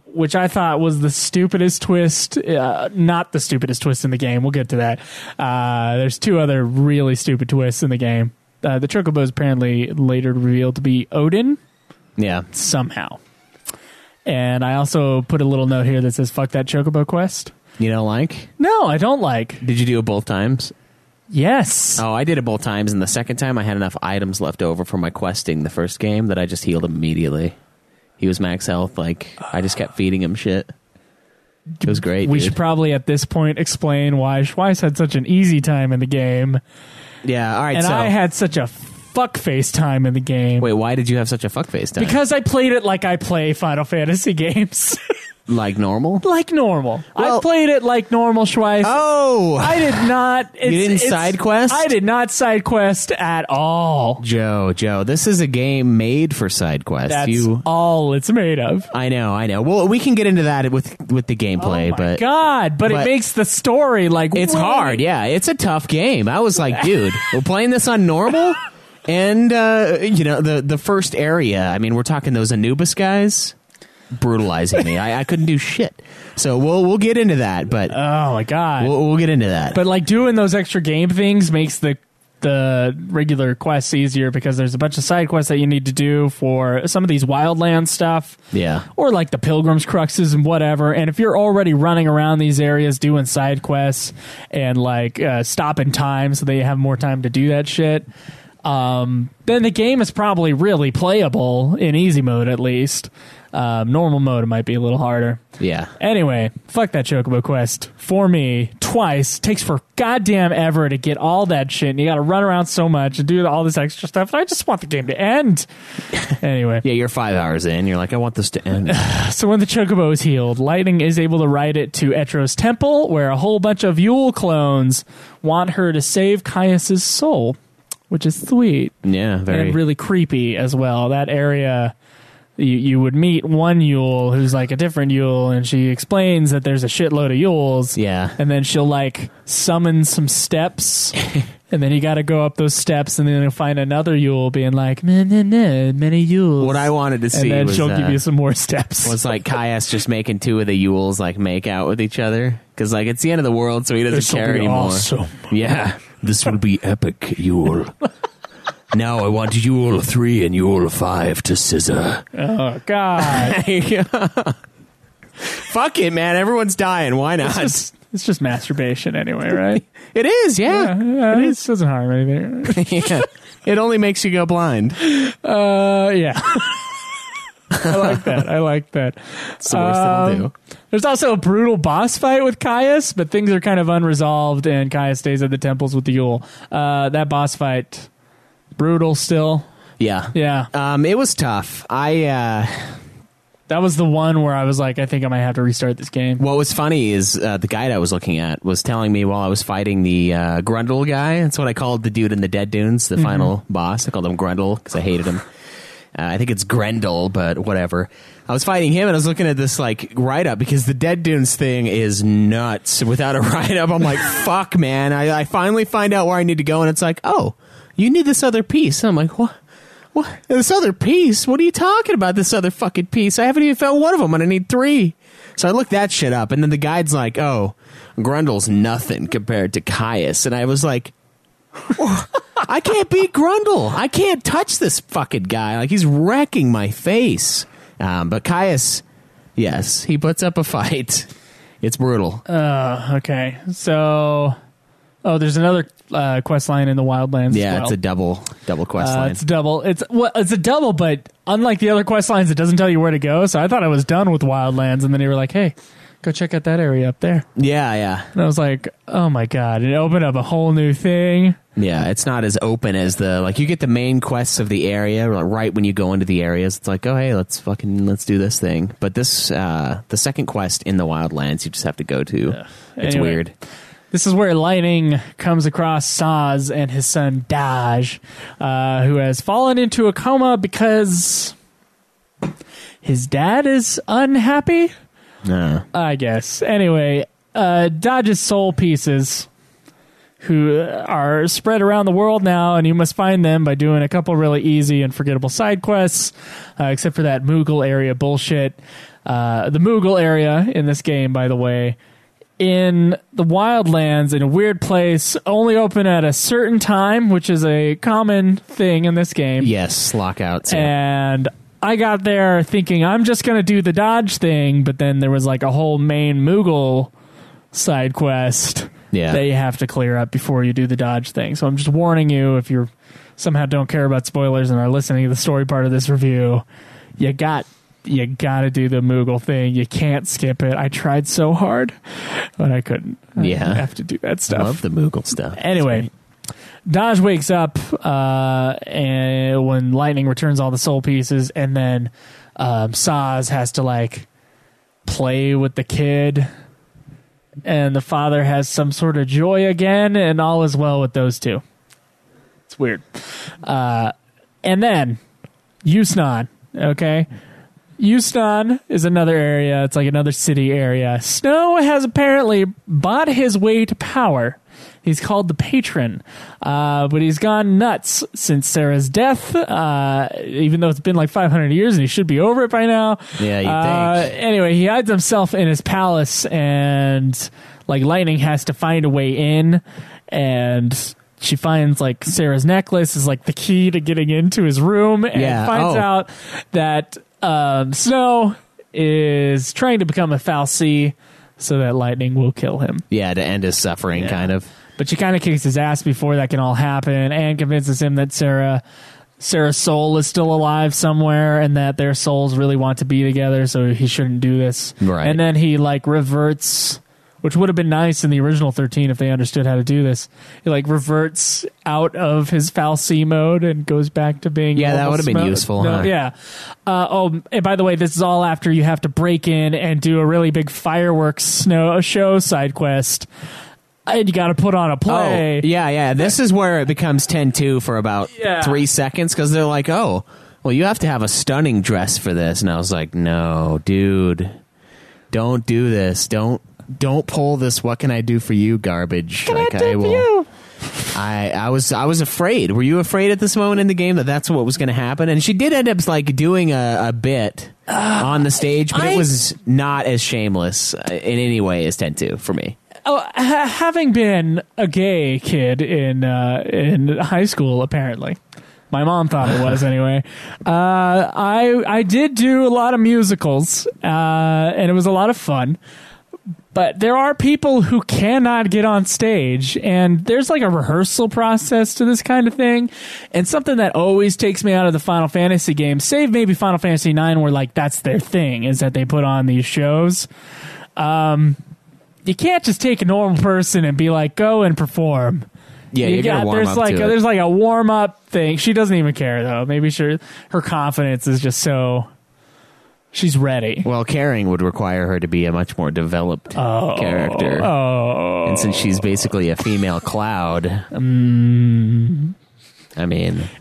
which I thought was the stupidest twist, not the stupidest twist in the game. We'll get to that. There's 2 other really stupid twists in the game. The chocobo is apparently later revealed to be Odin. Yeah. Somehow. And I also put a little note here that says, fuck that chocobo quest. You don't like? No, I don't like. Did you do it both times? Yes. Oh, I did it both times, and the second time I had enough items left over for my questing the first game that I just healed him immediately. He was max health. Like, I just kept feeding him shit. It was great, We should probably at this point explain why Schweiss had such an easy time in the game. Yeah, all right. And I had such a fuckface time in the game. Wait, why did you have such a fuckface time? Because I played it like I play Final Fantasy games. Like normal? Like normal. Well- I played it like normal, Schweiss. Oh! I did not. You didn't side quest? I did not side quest at all. Joe, this is a game made for side quests. That's all it's made of. I know. Well, we can get into that with the gameplay, Oh my but God! But it makes the story like it's hard. Yeah, it's a tough game. I was like, dude, we're playing this on normal, and the first area. I mean, we're talking those Anubis guys brutalizing me. I couldn't do shit. So we'll get into that. But oh my God, we'll get into that. But like doing those extra game things makes the regular quests easier because there's a bunch of side quests that you need to do for some of these wildland stuff. Yeah. Or like the pilgrim's cruxes and whatever. And if you're already running around these areas doing side quests and like stopping time so that you have more time to do that shit, then the game is probably really playable in easy mode at least. Normal mode, it might be a little harder. Yeah. Anyway, fuck that Chocobo quest. For me, twice. Takes for goddamn ever to get all that shit. And you gotta run around so much and do all this extra stuff. And I just want the game to end. Anyway. Yeah, you're 5 hours in. You're like, I want this to end. So when the Chocobo is healed, Lightning is able to ride it to Etro's temple, where a whole bunch of Yule clones want her to save Caius's soul, which is sweet. Yeah, very. And really creepy as well. That area... You would meet one Yule who's like a different Yule, and she explains that there's a shitload of Yules. Yeah. And then she'll like summon some steps, and then you got to go up those steps, and then you'll find another Yule being like, many Yules. What I wanted to see and then was, she'll give you some more steps. Was like Caius just making two of the Yules like make out with each other because like it's the end of the world, so he doesn't care anymore. Awesome. Yeah, this will be epic, Yule. Now I want Yule 3 and Yule 5 to scissor. Oh, God. Fuck it, man. Everyone's dying. Why not? It's just masturbation anyway, right? It is, yeah. It doesn't harm anything. Yeah. It only makes you go blind. Yeah. I like that. It's the worst it'll do. There's also a brutal boss fight with Caius, but things are kind of unresolved, and Caius stays at the temples with the Yule. That boss fight... brutal still. Yeah. It was tough. That was the one where I was like, I think I might have to restart this game. What was funny is the guide I was looking at was telling me while I was fighting the Grundle guy. That's what I called the dude in the Dead Dunes, the final boss. I called him Grundle because I hated him. I think it's Grendel, but whatever. I was fighting him, and I was looking at this like write-up because the Dead Dunes thing is nuts. Without a write-up, I'm like, fuck, man. I finally find out where I need to go, and it's like, oh, you need this other piece. And I'm like, what? What? This other piece? What are you talking about, this other fucking piece? I haven't even found one of them, and I need 3. So I looked that shit up, and then the guide's like, oh, Grundle's nothing compared to Caius. And I was like, I can't beat Grundle. I can't touch this fucking guy. Like, he's wrecking my face. But Caius, yes, he puts up a fight. It's brutal. Okay. So... oh, there's another quest line in the Wildlands. Yeah, as well. it's a double quest line. It's double. It's a double, but unlike the other quest lines, it doesn't tell you where to go. So I thought I was done with Wildlands, and then you were like, "Hey, go check out that area up there." Yeah. And I was like, "Oh my God!" It opened up a whole new thing. Yeah, it's not as open as you get the main quests of the area right when you go into the areas. It's like, oh hey, let's do this thing. But this the second quest in the Wildlands, you just have to go to. It's anyway. weird. This is where Lightning comes across Saz and his son Daj, who has fallen into a coma because his dad is unhappy, I guess. Anyway, Daj's soul pieces, who are spread around the world now, and you must find them by doing a couple really easy and forgettable side quests, except for that Moogle area bullshit. The Moogle area in this game, by the way, in the Wildlands, in a weird place, only open at a certain time, which is a common thing in this game. Yes, lockouts. Yeah. And I got there thinking I'm just going to do the dodge thing, but then there was like a whole main Moogle side quest that you have to clear up before you do the dodge thing. So I'm just warning you, if you somehow don't care about spoilers and are listening to the story part of this review, you got to do the Moogle thing. You can't skip it. I tried so hard, but I couldn't. I have to do that stuff. I love the Moogle stuff. Anyway, Daj wakes up and when Lightning returns all the soul pieces, and then Saz has to like play with the kid, and the father has some sort of joy again, and all is well with those two. It's weird. And then Yusnan, okay? Yusnan is another area. It's like another city area. Snow has apparently bought his way to power. He's called the Patron, but he's gone nuts since Sarah's death, even though it's been like 500 years and he should be over it by now. Yeah, you think. Anyway, he hides himself in his palace, and like Lightning has to find a way in, and she finds like Sarah's necklace is like the key to getting into his room, and finds out that Snow is trying to become a Fal'Cie so that Lightning will kill him. Yeah, to end his suffering, kind of. But she kind of kicks his ass before that can all happen, and convinces him that Sarah's soul is still alive somewhere, and that their souls really want to be together, so he shouldn't do this. Right. And then he like reverts, which would have been nice in the original 13 if they understood how to do this. He like reverts out of his Fal'Cie mode and goes back to being that would have been useful. Huh? Yeah. And by the way, this is all after you have to break in and do a really big fireworks show side quest. And you got to put on a play. Oh, yeah. This is where it becomes 10-2 for about 3 seconds, because they're like, oh, well, you have to have a stunning dress for this. And I was like, no, dude, don't do this. Don't pull this what can I do for you garbage. I was afraid. Were you afraid at this moment in the game that that's what was going to happen? And she did end up like doing a bit on the stage, but it was not as shameless in any way as 10-2 for me. Oh, having been a gay kid in high school, apparently. My mom thought it was anyway. I did do a lot of musicals, and it was a lot of fun. But there are people who cannot get on stage, and there's like a rehearsal process to this kind of thing. And something that always takes me out of the Final Fantasy games, save maybe Final Fantasy IX, where like that's their thing, is that they put on these shows. You can't just take a normal person and be like, go and perform. Yeah, you gotta warm up to it. There's like a warm up thing. She doesn't even care though. Maybe her confidence is just so. She's ready. Well, caring would require her to be a much more developed character. And since she's basically a female Cloud, I mean...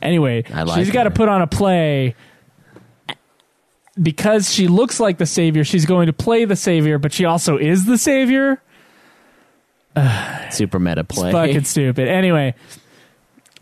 Anyway, she's got to put on a play. Because she looks like the savior, she's going to play the savior, but she also is the savior. Super meta play. It's fucking stupid. Anyway...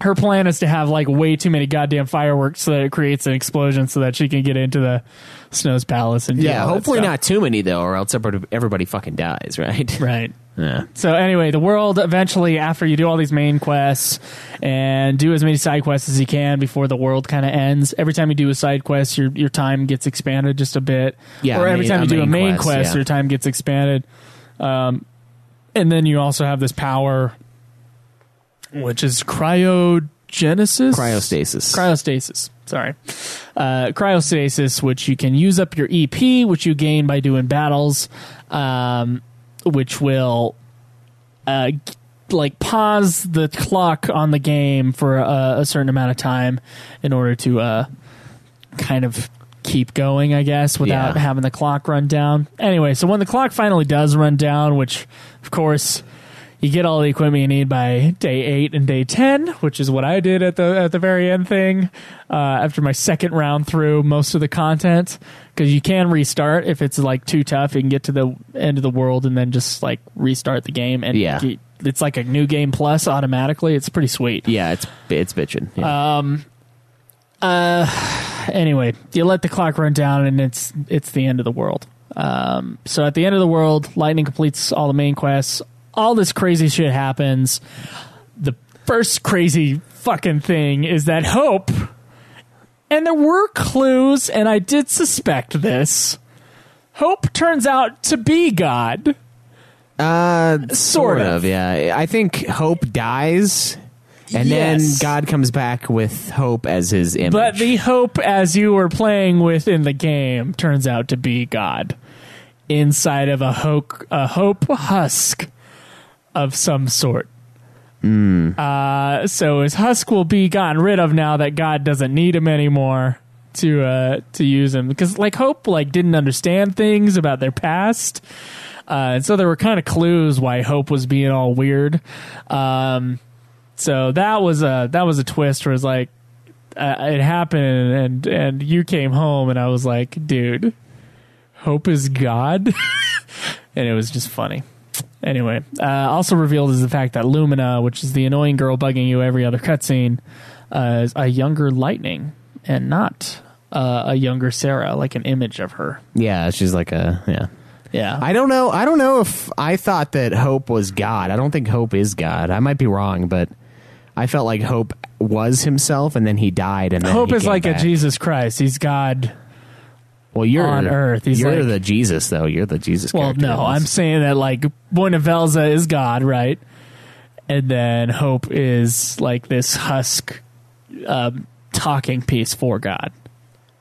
Her plan is to have like way too many goddamn fireworks so that it creates an explosion so that she can get into the Snow's palace and hopefully not too many though, or else everybody fucking dies, right? Right. Yeah. So anyway, the world eventually, after you do all these main quests and do as many side quests as you can before the world kind of ends. Every time you do a side quest, your time gets expanded just a bit. Yeah. Or every time you do a main quest, your time gets expanded. And then you also have this power, which is cryostasis. Sorry. Cryostasis, which you can use up your EP, which you gain by doing battles, which will like pause the clock on the game for a certain amount of time in order to kind of keep going, I guess, without having the clock run down. Anyway, so when the clock finally does run down, which, of course... You get all the equipment you need by day 8 and day 10, which is what I did at the very end thing. After my second round through most of the content, because you can restart if it's like too tough. You can get to the end of the world and then just like restart the game, and it's like a new game plus automatically. It's pretty sweet. Yeah, it's bitchin'. Yeah. Anyway, you let the clock run down, and it's the end of the world. So at the end of the world, Lightning completes all the main quests. All this crazy shit happens. The first crazy fucking thing is that Hope, and there were clues, and I did suspect this, Hope turns out to be God. Sort of, yeah. I think Hope dies, and then God comes back with Hope as his image. But the Hope, as you were playing with in the game, turns out to be God. Inside of a Hope husk of some sort. So his husk will be gotten rid of now that God doesn't need him anymore. to use him because like Hope like didn't understand things about their past, and so there were kind of clues why Hope was being all weird. So that was a twist where it's like it happened and you came home and I was like, dude, Hope is God. And it was just funny. Anyway, also revealed is the fact that Lumina, which is the annoying girl bugging you every other cutscene, is a younger Lightning and not a younger Sarah, like an image of her. Yeah, she's like Yeah. I don't know if I thought that Hope was God. I don't think Hope is God. I might be wrong, but I felt like Hope was himself and then he died. And then Hope he is came like back. a Jesus Christ. He's God. Well, you're on Earth. He's you're like, the Jesus, though. You're the Jesus. Well, character no, in this. I'm saying that like Buenavelza is God, right? And then Hope is like this husk talking piece for God.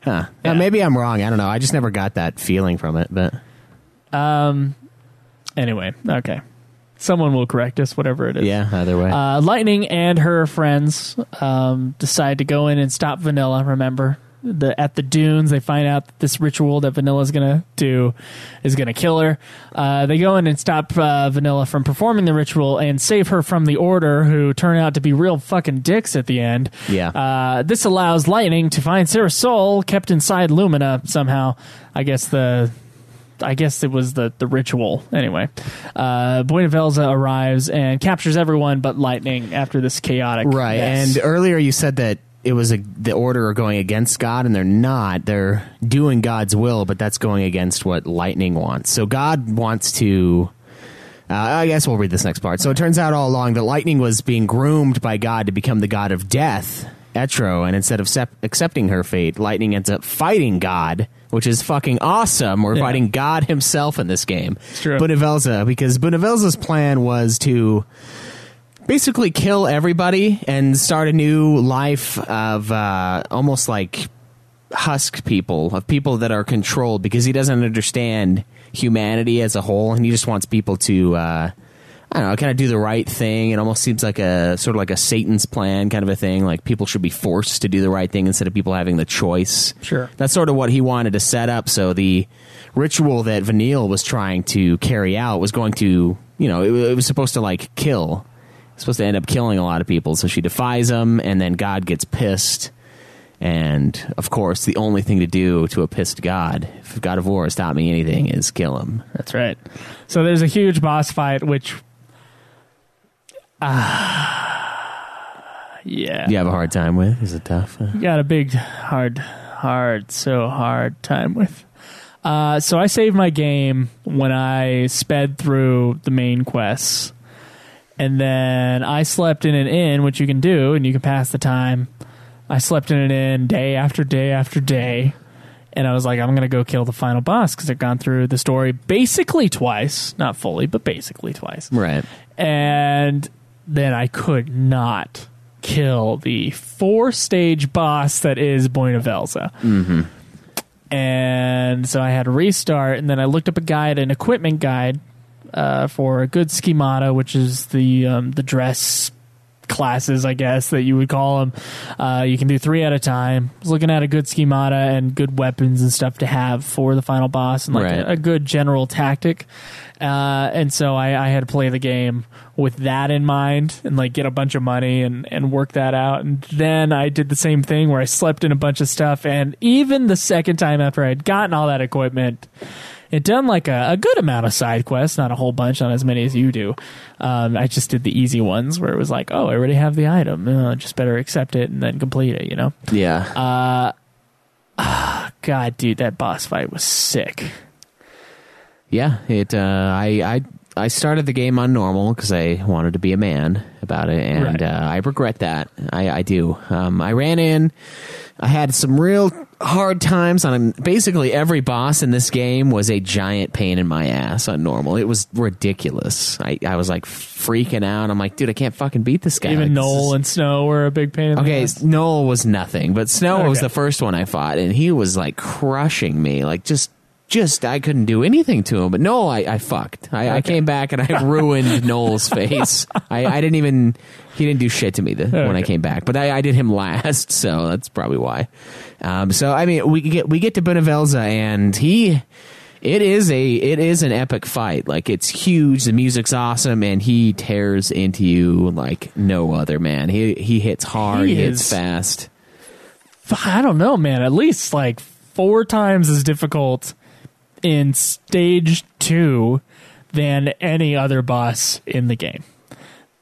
Huh. Yeah. Maybe I'm wrong. I don't know. I just never got that feeling from it. But Anyway, okay. Someone will correct us, whatever it is. yeah, either way. Lightning and her friends decide to go in and stop Vanilla, remember? At the dunes, they find out that this ritual that Vanilla's going to do is going to kill her. They go in and stop Vanilla from performing the ritual and save her from the Order, who turn out to be real fucking dicks at the end. Yeah. This allows Lightning to find Sarah's soul kept inside Lumina somehow. I guess it was the ritual. Anyway, Buenavelza arrives and captures everyone but Lightning after this chaotic right. mess. And earlier you said that it was the Order are going against God, and they're not. They're doing God's will, but that's going against what Lightning wants. So God wants to... I guess we'll read this next part. So it turns out all along that Lightning was being groomed by God to become the god of death, Etro, and instead of accepting her fate, Lightning ends up fighting God, which is fucking awesome. We're fighting God himself in this game. It's true. Buenavelza, because Buenavelza's plan was to basically kill everybody and start a new life of almost like husk people, of people that are controlled, because he doesn't understand humanity as a whole, and he just wants people to I don't know, kind of do the right thing. It almost seems like a sort of like a Satan's plan kind of a thing, like people should be forced to do the right thing instead of people having the choice. Sure. That's sort of what he wanted to set up. So the ritual that Vanille was trying to carry out was going to, it was supposed to like kill. It's supposed to end up killing a lot of people. So she defies him, and then God gets pissed. And, of course, the only thing to do to a pissed God, if God of War has taught me anything, is kill him. That's right. So there's a huge boss fight, which... yeah. You have a hard time with? Is it tough? Got a big, hard time with. So I saved my game when I sped through the main quests. And then I slept in an inn, which you can do, and you can pass the time. I slept in an inn day after day after day. And I was like, I'm going to go kill the final boss because I've gone through the story basically twice. Not fully, but basically twice. Right. And then I could not kill the 4-stage boss that is Buenavelza. Mm-hmm. And so I had to restart, and then I looked up a guide, an equipment guide, for a good schemata, which is the dress classes, I guess, that you would call them. You can do 3 at a time. I was looking at a good schemata and good weapons and stuff to have for the final boss, and like a good general tactic. And so I had to play the game with that in mind and like get a bunch of money and work that out. And then I did the same thing where I slept in a bunch of stuff. And even the second time after I'd gotten all that equipment, it done like a good amount of side quests, not a whole bunch, not as many as you do. I just did the easy ones where it was like, oh, I already have the item. Just better accept it and then complete it, Yeah. God, dude, that boss fight was sick. Yeah. I started the game on normal because I wanted to be a man about it, and I regret that. I do. I ran in. I had some real hard times on basically every boss in this game was a giant pain in my ass on normal. It was ridiculous. I was like freaking out. I'm like, dude, I can't fucking beat this guy. Even like, Noel and Snow were a big pain in the ass. Noel was nothing, but Snow was the first one I fought, and he was like crushing me, like just I couldn't do anything to him. But no, I fucked. I came back and I ruined Noel's face. I didn't even. He didn't do shit to me when I came back, but I did him last, so that's probably why. So I mean, we get to Benevelza, and it is an epic fight. Like, it's huge. The music's awesome, and he tears into you like no other, man. He hits hard. He hits fast. I don't know, man. At least like 4 times as difficult in stage 2 than any other boss in the game.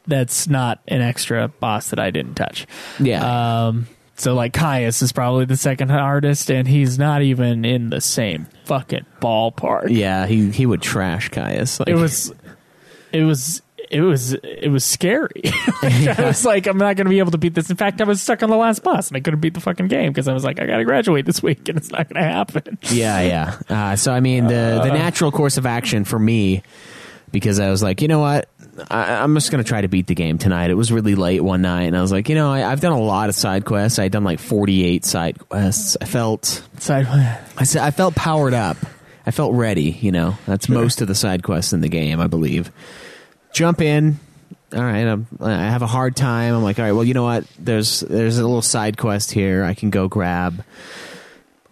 That's not an extra boss that I didn't touch. Yeah. So like Caius is probably the second hardest, and he's not even in the same fucking ballpark. Yeah, he would trash Caius. Like, it was scary. I was like, I'm not going to be able to beat this. In fact, I was stuck on the last boss, and I couldn't beat the fucking game because I was like, I got to graduate this week, and it's not going to happen. Yeah. So I mean, the natural course of action for me, because I was like, you know what? I'm just going to try to beat the game tonight. It was really late one night, and I was like, I've done a lot of side quests. I'd done like 48 side quests. I felt powered up. I felt ready, That's most of the side quests in the game, I believe. Jump in. All right, I have a hard time. I'm like, all right, well, you know what? There's a little side quest here. I can go grab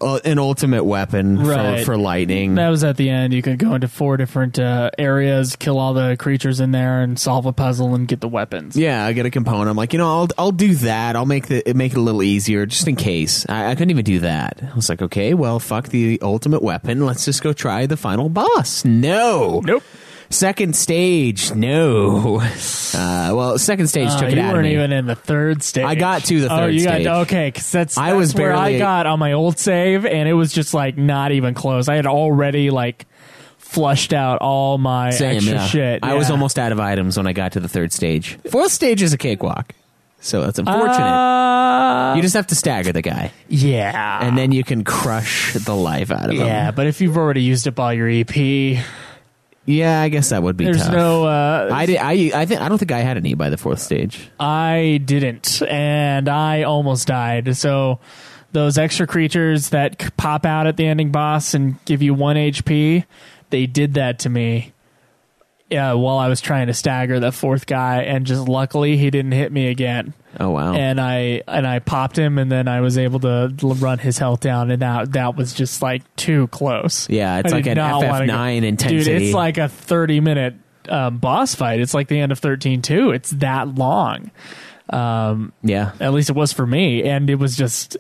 an ultimate weapon for lightning. That was at the end. You could go into 4 different areas, kill all the creatures in there, and solve a puzzle and get the weapons. Yeah, I get a component. I'm like, I'll do that. I'll make it a little easier just in case. I couldn't even do that. I was like, okay, well, fuck the ultimate weapon. Let's just go try the final boss. Nope. Second stage, no. Second stage took it out of me. You weren't even in the third stage. I got to the third stage. Okay, because that's where I got on my old save, and it was just like not even close. I had already like flushed out all my extra shit. I was almost out of items when I got to the third stage. Fourth stage is a cakewalk, so that's unfortunate. You just have to stagger the guy. Yeah. And then you can crush the life out of him. Yeah, but if you've already used up all your EP... Yeah, I guess that would be tough. There's no... I don't think I had any by the fourth stage. I didn't, and I almost died. So those extra creatures that pop out at the ending boss and give you 1 HP, they did that to me while I was trying to stagger the fourth guy, and just luckily he didn't hit me again. Oh, wow. And I popped him, and then I was able to run his health down, and that was just like too close. Yeah, it's like an FF9 intensity. Dude, it's like a 30-minute boss fight. It's like the end of 13-2. It's that long. Yeah. At least it was for me, and it was just...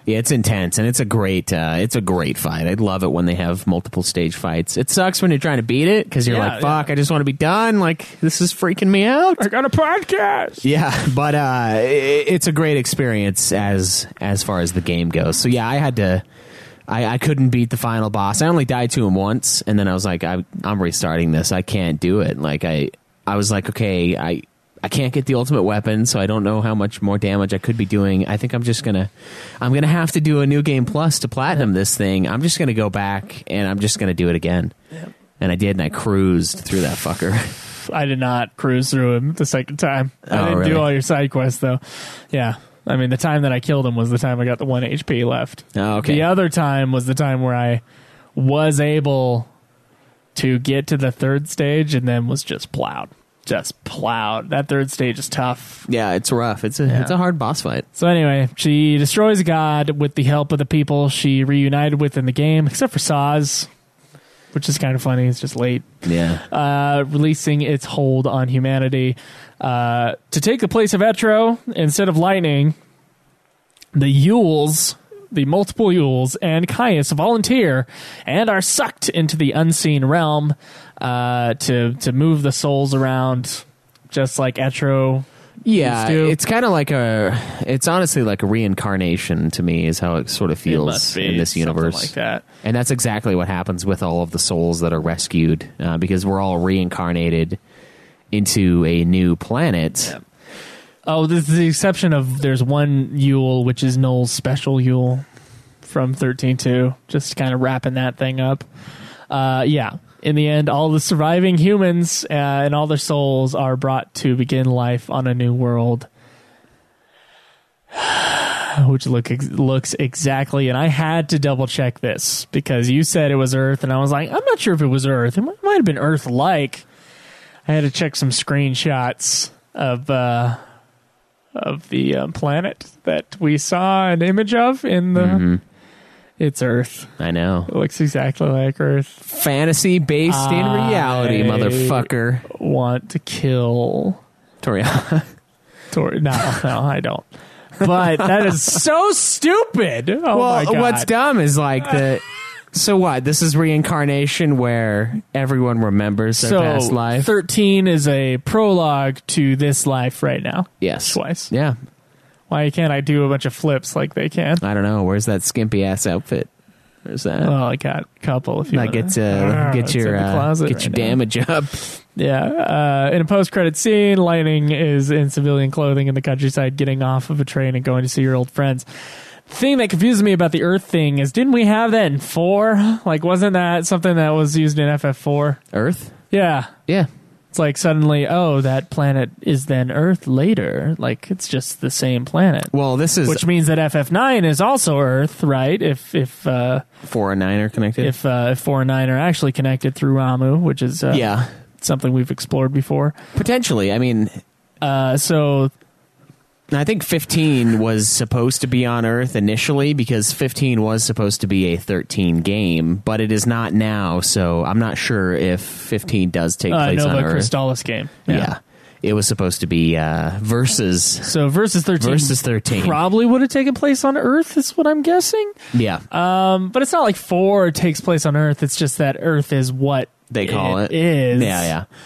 Yeah, it's intense, and it's a great fight. I love it when they have multiple stage fights. It sucks when you're trying to beat it, because you're like, fuck, I just want to be done. Like, this is freaking me out. I got a podcast. Yeah, but it's a great experience as far as the game goes. So yeah, I couldn't beat the final boss. I only died to him once, and then I was like, I'm restarting this. I can't do it. Like, I was like, okay, I can't get the ultimate weapon, so I don't know how much more damage I could be doing. I think I'm gonna have to do a New Game Plus to platinum this thing. I'm just gonna go back, and I'm just gonna do it again. Yep. And I did, and I cruised through that fucker. I did not cruise through him the second time. I didn't do all your side quests, though. Yeah. I mean, the time that I killed him was the time I got the 1 HP left. Oh, okay. The other time was the time where I was able to get to the third stage and then was just plowed. That third stage is tough. Yeah, it's rough. It's a hard boss fight. So anyway, she destroys God with the help of the people she reunited with in the game, except for Saz, which is kind of funny. It's just late. Yeah. Releasing its hold on humanity. To take the place of Etro, instead of lightning, the multiple Yules, and Caius volunteer and are sucked into the unseen realm to move the souls around, just like Etro. Yeah, it's kind of like it's honestly like a reincarnation to me, is how it sort of feels in this universe. Like that. And that's exactly what happens with all of the souls that are rescued, because we're all reincarnated into a new planet. Yeah. Oh, this is the exception of there's one Yule, which is Noel's special Yule from 13-2. Just kind of wrapping that thing up. Yeah. In the end, all the surviving humans and all their souls are brought to begin life on a new world. which looks exactly, and I had to double check this because you said it was Earth, and I was like, I'm not sure if it was Earth. It might have been Earth-like. I had to check some screenshots of the planet that we saw an image of in the. It's Earth. I know. It looks exactly like Earth. Fantasy based in reality, motherfucker. Want to kill Toriyama. No, I don't. But that is so stupid. Oh my God. What's dumb is like the. So what? This is reincarnation where everyone remembers their past life. 13 is a prologue to this life right now. Yes. Twice. Yeah. Why can't I do a bunch of flips like they can? I don't know. Where's that skimpy ass outfit? Where's that? Well, I got a couple. If you like want get your damage up. Yeah. In a post-credit scene, Lightning is in civilian clothing in the countryside, getting off of a train and going to see her old friends. The thing that confuses me about the Earth thing is, didn't we have that in 4? Like, wasn't that something that was used in FF4? Earth? Yeah. Yeah. It's like suddenly, that planet is then Earth later. Like, it's just the same planet. Well, this is... Which means that FF9 is also Earth, right? If 4 and 9 are connected? If 4 and 9 are actually connected through Ramu, which is something we've explored before. Potentially. I mean... So... I think 15 was supposed to be on Earth initially because 15 was supposed to be a 13 game, but it is not now, so I'm not sure if 15 does take place on Nova Earth. Crystallis game. Yeah. It was supposed to be Versus. So Versus 13. Versus 13. Probably would have taken place on Earth, is what I'm guessing. Yeah. But it's not like 4 takes place on Earth. It's just that Earth is what they call it. Is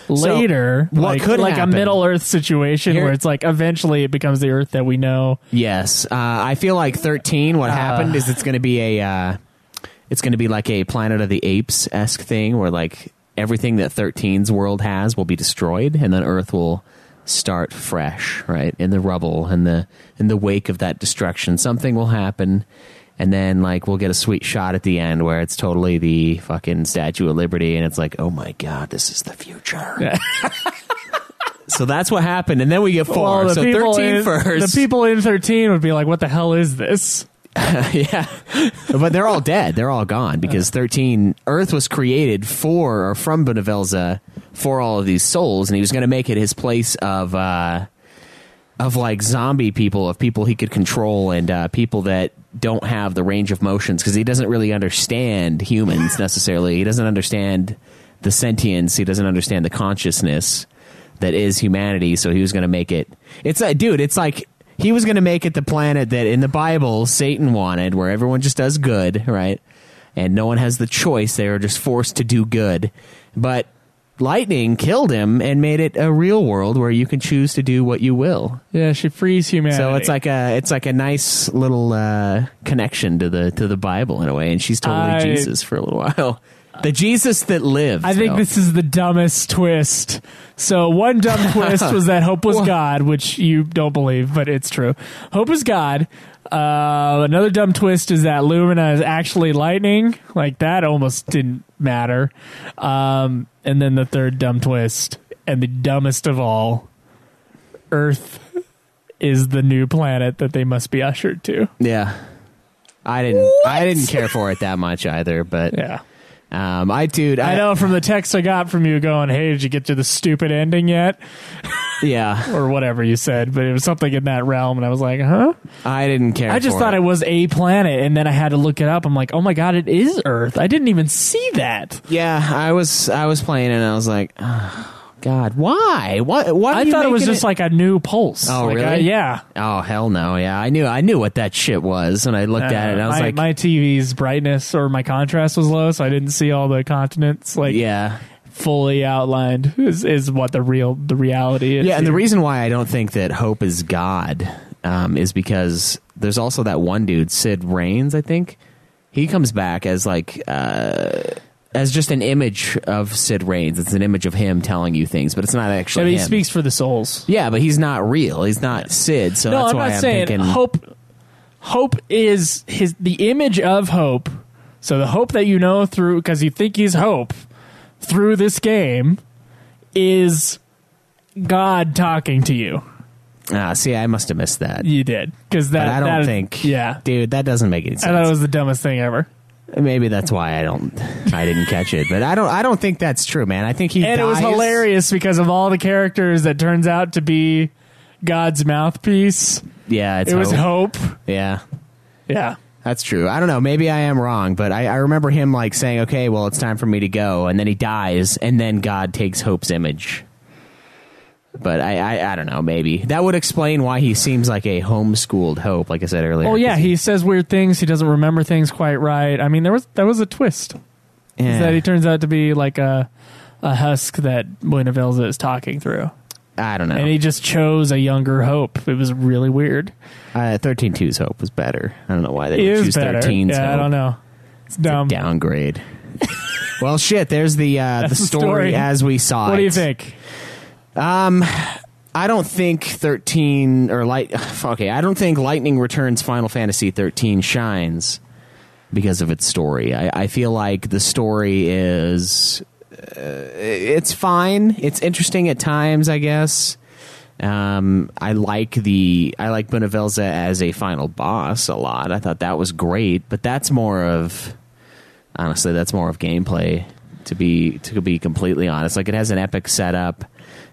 later. So, what could happen? A Middle Earth situation where it's like eventually it becomes the Earth that we know. Yes. I feel like 13, what happened is it's going to be like a Planet of the Apes-esque thing where like everything that 13's world has will be destroyed, and then Earth will start fresh, right? In the rubble and in the wake of that destruction, something will happen, and then like we'll get a sweet shot at the end where it's totally the fucking Statue of Liberty, and it's like, oh my God, this is the future. Yeah. So that's what happened, and then we get 4. Well, so 13 first. The people in 13 would be like, what the hell is this? Yeah, but they're all dead. They're all gone because 13 Earth was created from Benevelza for all of these souls, and he was going to make it his place of like zombie people, of people he could control, and people that don't have the range of motions because he doesn't really understand humans necessarily. He doesn't understand the sentience. He doesn't understand the consciousness that is humanity. So he was going to make it. It's like. He was going to make it the planet that in the Bible Satan wanted, where everyone just does good, right? And no one has the choice. They are just forced to do good. But Lightning killed him and made it a real world where you can choose to do what you will. Yeah, she frees humanity. So it's like a nice little connection to the Bible in a way. And she's totally Jesus for a little while. The Jesus that lived. I think this is the dumbest twist. So one dumb twist was that Hope was God, which you don't believe, but it's true. Hope is God. Another dumb twist is that Lumina is actually lightning. Like, that almost didn't matter. And then the third dumb twist, and the dumbest of all, Earth is the new planet that they must be ushered to. Yeah. I didn't care for it that much either, but... Yeah. I know from the text I got from you going, hey, did you get to the stupid ending yet? Yeah. Or whatever you said, but it was something in that realm, and I was like, huh? I didn't care. I just thought it was a planet, and then I had to look it up. I'm like, oh my God, it is Earth. I didn't even see that. Yeah, I was playing it, and I was like, oh, God, why? Why I thought it was just like a new pulse. Oh, like, really? Yeah. Oh, hell no. Yeah, I knew what that shit was, and I looked at it, and I was like... My TV's brightness or my contrast was low, so I didn't see all the continents, like... Yeah. Fully outlined is what the reality is. Yeah, and the reason why I don't think that Hope is God is because there's also that one dude, Sid Reigns, I think. He comes back as like as just an image of Sid Reigns. It's an image of him telling you things, but it's not actually him. He speaks for the souls. Yeah, but he's not real. He's not Sid, so that's why I'm thinking... Hope is the image of Hope. So the Hope that you know through, because you think he's Hope, through this game, is God talking to you. See, I must have missed that. You did. Because that... But I don't think... Yeah. Dude, that doesn't make any sense. I thought it was the dumbest thing ever. Maybe that's why I didn't catch it. But I don't think that's true, man. I think he dies. It was hilarious because of all the characters that turns out to be God's mouthpiece. Yeah, it was Hope. Yeah. Yeah. That's true. I don't know. Maybe I am wrong, but I remember him like saying, okay, well, it's time for me to go. And then he dies, and then God takes Hope's image. But I don't know, maybe. That would explain why he seems like a homeschooled Hope, like I said earlier. Oh, yeah, he says weird things. He doesn't remember things quite right. I mean, that was a twist. Yeah. Is that he turns out to be like a husk that Buena Vilza is talking through. I don't know. And he just chose a younger Hope. It was really weird. 13-2's Hope was better. I don't know why they would choose 13's Hope. I don't know. It's dumb. It's a downgrade. Well, shit, there's the story as we saw it. What do you think? I don't think 13 or I don't think Lightning Returns Final Fantasy 13 shines because of its story. I feel like the story is it's fine. It's interesting at times, I guess. I like Buena Vilza as a final boss a lot. I thought that was great, but that's more of gameplay to be completely honest. Like, it has an epic setup.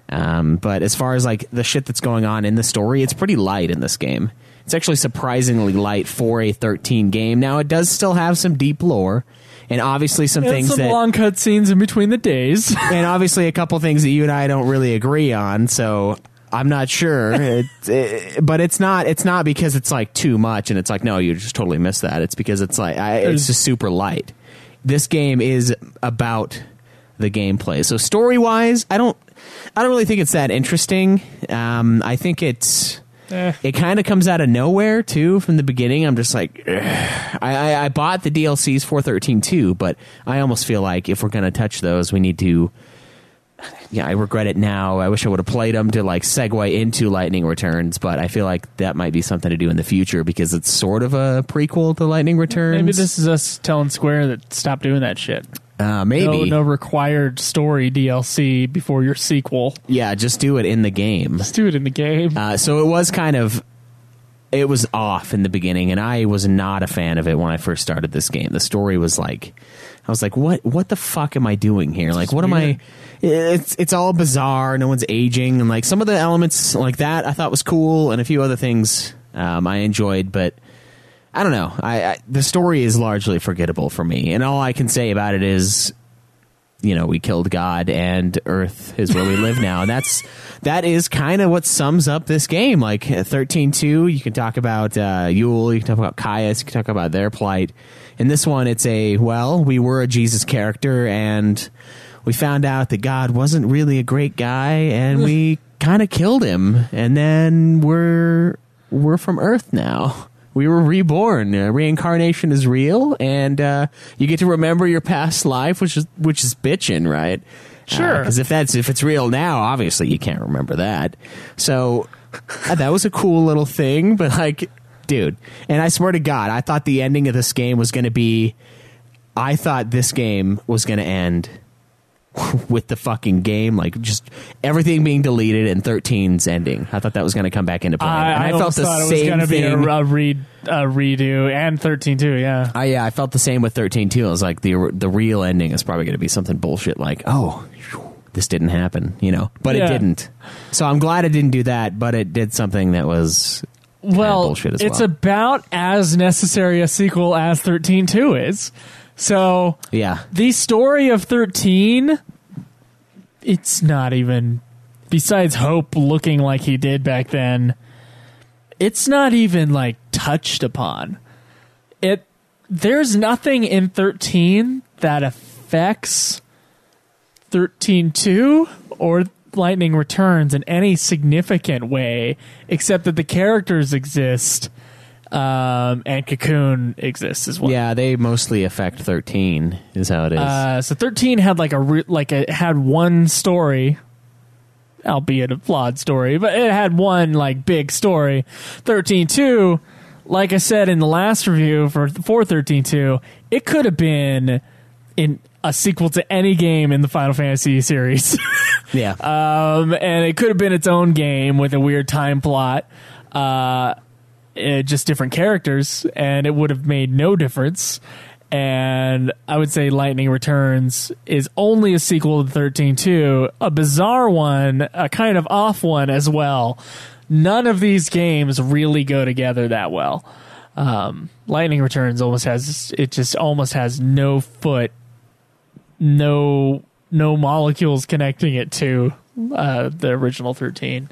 But as far as like the shit that's going on in the story, it's pretty light in this game. It's actually surprisingly light for a 13 game. Now, it does still have some deep lore, and obviously some long cutscenes in between the days, and obviously a couple things that you and I don't really agree on. So I'm not sure, but it's not because it's like too much, and it's like, no, you just totally missed that. It's because it's like it's just super light. This game is about the gameplay. So story wise, I don't really think it's that interesting. I think it kind of comes out of nowhere too from the beginning. I'm just like, I bought the DLCs for 13 too, but I almost feel like if we're going to touch those, we need to. Yeah, I regret it now. I wish I would have played them to like segue into Lightning Returns, but I feel like that might be something to do in the future because it's sort of a prequel to Lightning Returns. Maybe this is us telling Square that stop doing that shit. Maybe no required story DLC before your sequel. Yeah, just do it in the game. Just do it in the game. So it was off in the beginning, and I was not a fan of it when I first started this game. The story was like, I was like, what the fuck am I doing here? Like, what am I? It's all bizarre. No one's aging, and like some of the elements like that I thought was cool, and a few other things I enjoyed, but I don't know. The story is largely forgettable for me, and all I can say about it is, we killed God, and Earth is where we live now. And that is kind of what sums up this game. Like 13-2, you can talk about Yule, you can talk about Caius, you can talk about their plight. In this one, it's we were a Jesus character, and we found out that God wasn't really a great guy, and we kind of killed him, and then we're from Earth now. We were reborn. Reincarnation is real, and you get to remember your past life, which is bitchin', right? Sure. Because if it's real now, obviously you can't remember that. So that was a cool little thing, but like, dude, and I swear to God, I thought the ending of this game was going to be. I thought this game was going to end with the fucking game, like just everything being deleted and 13's ending. I thought that was going to come back into play. I felt the same thing. It was going to be a redo, and 13 too. Yeah. I felt the same with 13 too. I was like, the real ending is probably going to be something bullshit like, oh, this didn't happen, but it didn't. So I'm glad it didn't do that, but it did something that was bullshit as well. It's about as necessary a sequel as 13-2 is. So, yeah, the story of 13, it's not even, besides Hope looking like he did back then, it's not even like touched upon. There's nothing in 13 that affects 13-2 or Lightning Returns in any significant way, except that the characters exist. And Cocoon exists as well. Yeah, they mostly affect 13, is how it is. So 13 had had one story, albeit a flawed story, but it had one like big story. 13-2, like I said in the last review for 13-2, it could have been in a sequel to any game in the Final Fantasy series. Yeah. And it could have been its own game with a weird time plot, just different characters, and it would have made no difference. And I would say Lightning Returns is only a sequel to 13-2, a bizarre one, a kind of off one as well. None of these games really go together that well. Lightning Returns almost has no foot, no molecules connecting it to the original 13.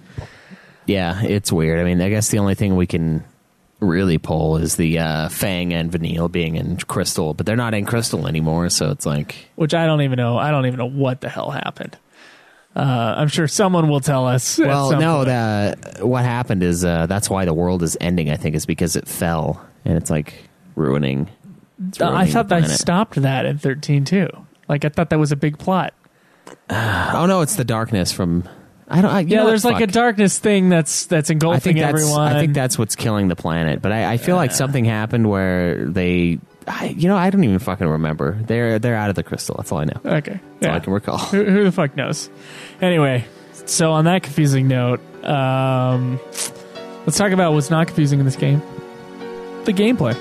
Yeah, it's weird. I mean, I guess the only thing we can really pull is the Fang and Vanille being in Crystal, but they're not in Crystal anymore, so it's like... Which I don't even know. I don't even know what the hell happened. I'm sure someone will tell us. Well, no, what happened is that's why the world is ending, I think, is because it fell, and it's like ruining... I thought they stopped that in 13-2. Like, I thought that was a big plot. Oh, no, it's the darkness from... there's like a darkness thing that's engulfing everyone. I think that's what's killing the planet. But I feel like something happened where they... I don't even fucking remember. They're out of the crystal. That's all I know. Okay. That's all I can recall. Who the fuck knows? Anyway, so on that confusing note, let's talk about what's not confusing in this game. The gameplay.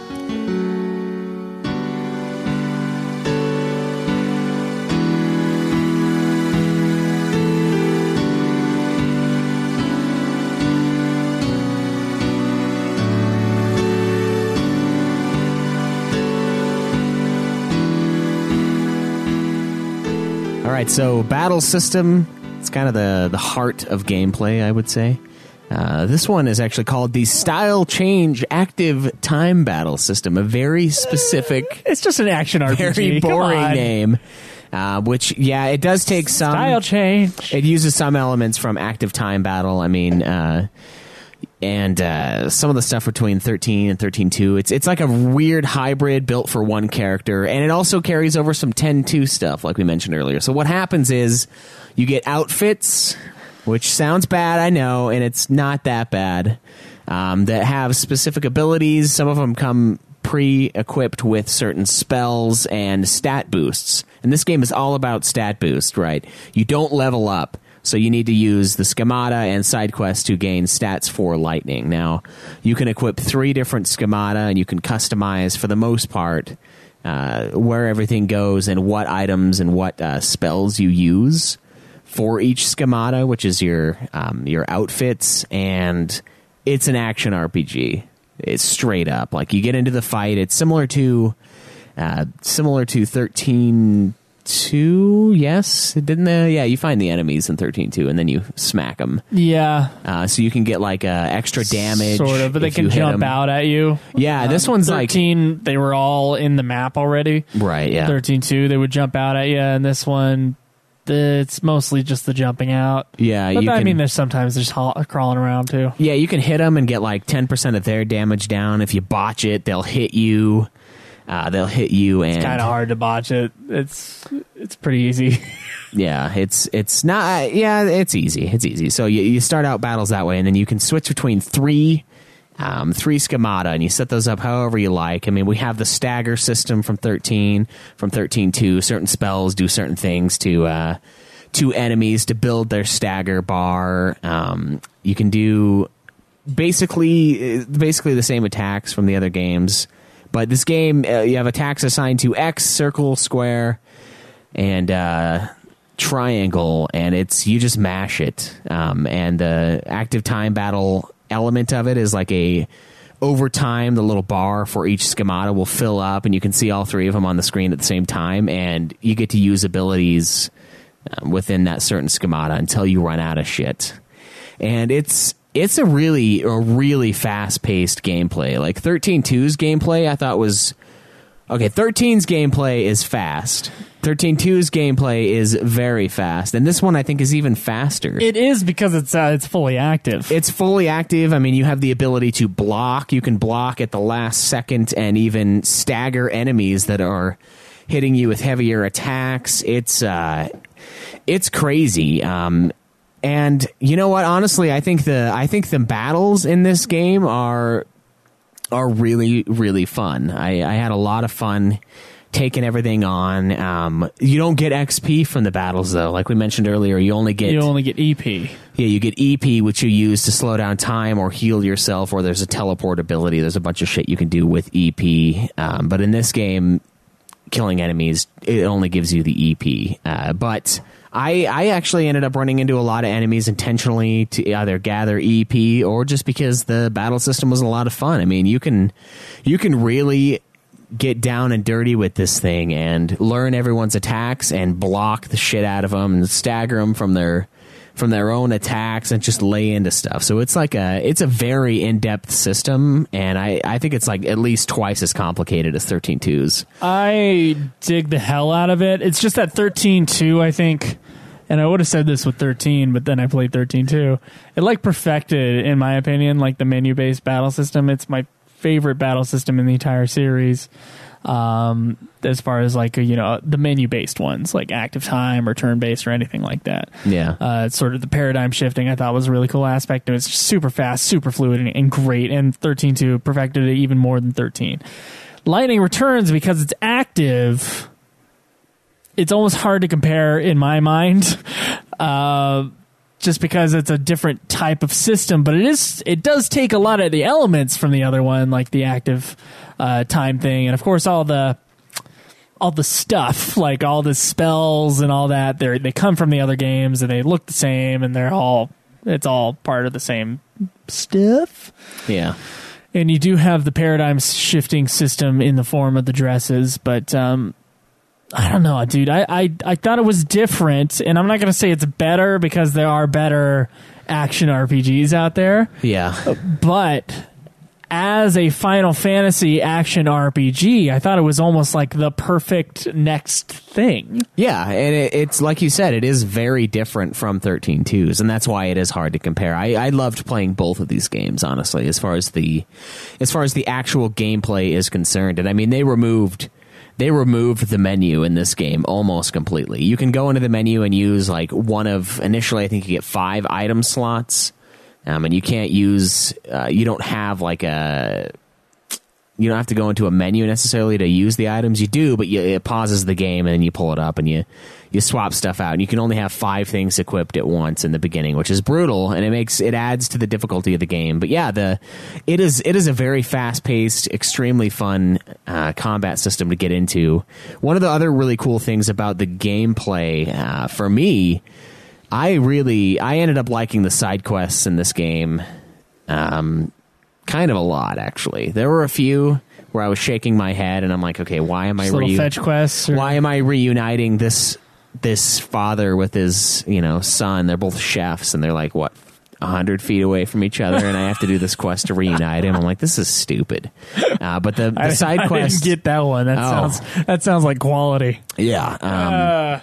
All right, so battle system, it's kind of the heart of gameplay, I would say. This one is actually called the Style Change Active Time Battle System, a very specific... It's just an action RPG. Very boring name. Which, yeah, it does take some... Style change. It uses some elements from Active Time Battle. I mean... And some of the stuff between 13 and 13.2, it's like a weird hybrid built for one character, and it also carries over some 10.2 stuff, like we mentioned earlier. So what happens is you get outfits, which sounds bad, I know, and it's not that bad, that have specific abilities. Some of them come pre-equipped with certain spells and stat boosts. And this game is all about stat boost, right? You don't level up. So you need to use the schemata and side quests to gain stats for Lightning. Now, you can equip 3 different schemata, and you can customize, for the most part, where everything goes and what items and what spells you use for each schemata, which is your outfits. And it's an action RPG. It's straight up. Like, you get into the fight. It's similar to 13.2, yes, didn't they? Yeah, you find the enemies in 13.2 and then you smack them. Yeah. So you can get like extra damage, sort of, but they can jump out at you. Yeah, this one's 13, they were all in the map already. Right. Yeah. 13.2, they would jump out at you, and this one, it's mostly just the jumping out. Yeah, but there's sometimes they're just crawling around too. Yeah, you can hit them and get like 10% of their damage down. If you botch it, they'll hit you. And it's kind of hard to botch it. It's pretty easy. Yeah, it's not. Yeah, it's easy. It's easy. So you start out battles that way, and then you can switch between three schemata, and you set those up however you like. I mean, we have the stagger system from 13.2. Certain spells do certain things to enemies to build their stagger bar. You can do basically the same attacks from the other games. But this game, you have attacks assigned to X, circle, square, and triangle, and you just mash it. And the active time battle element of it is like over time, the little bar for each schemata will fill up, and you can see all 3 of them on the screen at the same time, and you get to use abilities within that certain schemata until you run out of shit. And it's a really fast-paced gameplay. Like 13.2's gameplay, I thought was... Okay, 13's gameplay is fast. 13.2's gameplay is very fast. And this one, I think, is even faster. It is because it's fully active. It's fully active. I mean, you have the ability to block. You can block at the last second and even stagger enemies that are hitting you with heavier attacks. It's crazy. And you know what? Honestly, I think the battles in this game are really, really fun. I had a lot of fun taking everything on. You don't get XP from the battles, though. Like we mentioned earlier, you only get EP. Yeah, you get EP, which you use to slow down time or heal yourself, or there's a teleport ability. There's a bunch of shit you can do with EP. But in this game, killing enemies, it only gives you the EP. But I actually ended up running into a lot of enemies intentionally to either gather EP or just because the battle system was a lot of fun. I mean, you can really get down and dirty with this thing and learn everyone's attacks and block the shit out of them and stagger them from their own attacks and just lay into stuff. So it's a very in-depth system, and I think it's like at least twice as complicated as 13.2's. I dig the hell out of it. It's just that 13.2, I think, and I would have said this with 13, but then I played 13.2. It like perfected, in my opinion, like the menu-based battle system. It's my favorite battle system in the entire series. As far as like, the menu-based ones, like active time or turn-based or anything like that. Yeah. It's sort of the paradigm shifting I thought was a really cool aspect. It was super fast, super fluid, and great. And 13.2 perfected it even more than 13. Lightning Returns, because it's active, it's almost hard to compare in my mind. Just because it's a different type of system, but it does take a lot of the elements from the other one, like the active time thing, and of course all the stuff, like all the spells and all that. They come from the other games, and they look the same, and it's all part of the same stuff. Yeah, and you do have the paradigm shifting system in the form of the dresses, but I don't know, dude. I thought it was different, and I'm not going to say it's better because there are better action RPGs out there. Yeah. But as a Final Fantasy action RPG, I thought it was almost like the perfect next thing. Yeah, and it's like you said, it is very different from 13.2's, and that's why it is hard to compare. I loved playing both of these games, honestly, as far as the actual gameplay is concerned. And I mean, they removed the menu in this game almost completely. You can go into the menu and use like initially I think you get 5 item slots, and you can't use, you don't have you don't have to go into a menu necessarily to use the items. You do, but it pauses the game and then you pull it up and you swap stuff out, and you can only have 5 things equipped at once in the beginning, which is brutal, and it adds to the difficulty of the game. But yeah, it is a very fast-paced, extremely fun combat system to get into. One of the other really cool things about the gameplay, for me, I ended up liking the side quests in this game kind of a lot, actually. There were a few where I was shaking my head and I'm like, okay, why am I fetch quests? Why am I reuniting this father with his son? They're both chefs, and they're like, what, 100 feet away from each other, and I have to do this quest to reunite him. I'm like, this is stupid. But the side quest, I didn't get that one. That sounds like quality. Yeah.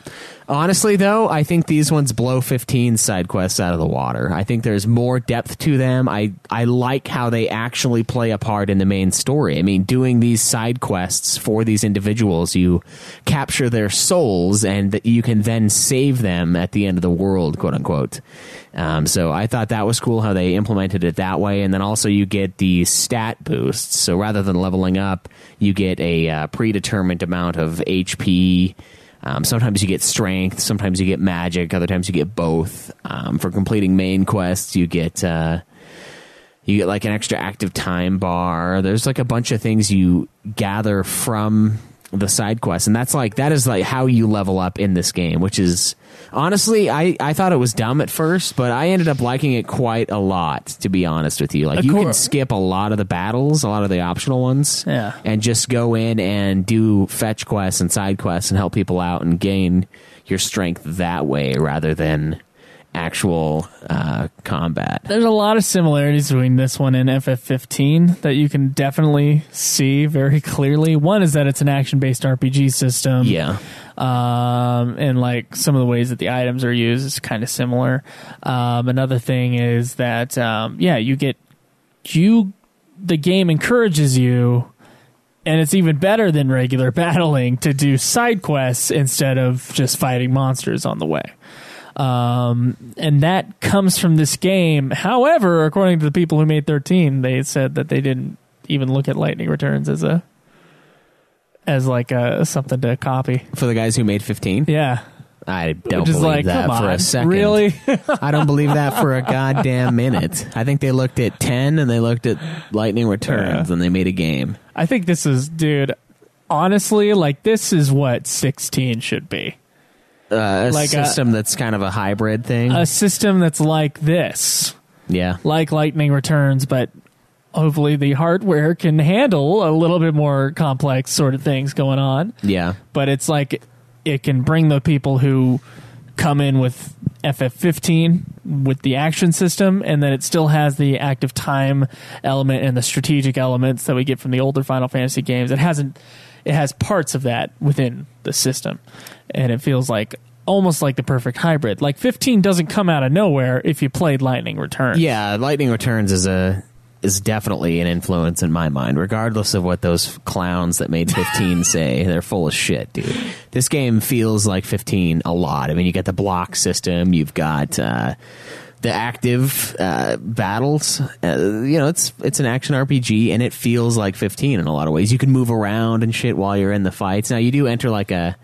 Honestly, though, I think these ones blow 15 side quests out of the water. I think there's more depth to them. I like how they actually play a part in the main story. I mean, doing these side quests for these individuals, you capture their souls, and you can then save them at the end of the world, quote unquote. So I thought that was cool how they implemented it that way. And then also you get the stat boosts. So rather than leveling up, you get a predetermined amount of HP. Sometimes you get strength, sometimes you get magic, other times you get both. For completing main quests, you get like an extra active time bar. There's like a bunch of things you gather from the side quests, and that is how you level up in this game, which is honestly, I thought it was dumb at first, but I ended up liking it quite a lot, to be honest with you. Like, you can skip a lot of the battles, a lot of the optional ones, and just go in and do fetch quests and side quests and help people out and gain your strength that way rather than actual combat. There's a lot of similarities between this one and FF15 that you can definitely see very clearly. One is that it's an action-based RPG system. Yeah. And like some of the ways that the items are used is kind of similar. Another thing is that the game encourages you, and it's even better than regular battling, to do side quests instead of just fighting monsters on the way. And that comes from this game. However, according to the people who made 13, they said that they didn't even look at Lightning Returns as as like something to copy. For the guys who made 15? Yeah. I don't Which is believe like, that come for on, a second. really? I don't believe that for a goddamn minute. I think they looked at 10 and they looked at Lightning Returns and they made a game. I think this is, dude, honestly, like, this is what 16 should be. A Like system that's kind of a hybrid thing. A system that's like this. Yeah. Like Lightning Returns, but hopefully the hardware can handle a little bit more complex sort of things going on. Yeah. But it's like it can bring the people who come in with FF15 with the action system, and then it still has the active time element and the strategic elements that we get from the older Final Fantasy games. It has parts of that within the system, and it feels like almost like the perfect hybrid. Like 15 doesn't come out of nowhere if you played Lightning Returns. Yeah, Lightning Returns is definitely an influence in my mind, regardless of what those clowns that made 15 say. They're full of shit, dude. This game feels like 15 a lot. I mean, you got the block system, you've got the active battles. It's an action RPG, and it feels like 15 in a lot of ways. You can move around and shit while you're in the fights. Now, you do enter like a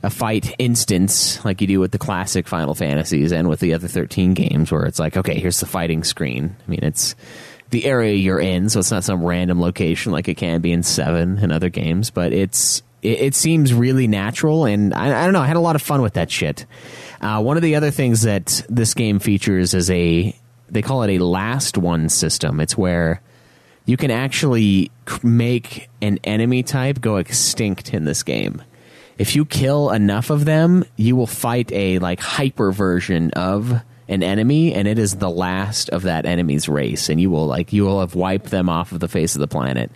fight instance like you do with the classic Final Fantasies and with the other 13 games, where it's like, okay, here's the fighting screen. I mean, it's the area you're in, so it's not some random location like it can be in 7 and other games, but it seems really natural, and I don't know, I had a lot of fun with that shit. One of the other things that this game features is they call it a last one system. It's where you can actually make an enemy type go extinct in this game. If you kill enough of them, you will fight a like hyper version of an enemy, and it is the last of that enemy's race, and you will have wiped them off of the face of the planet.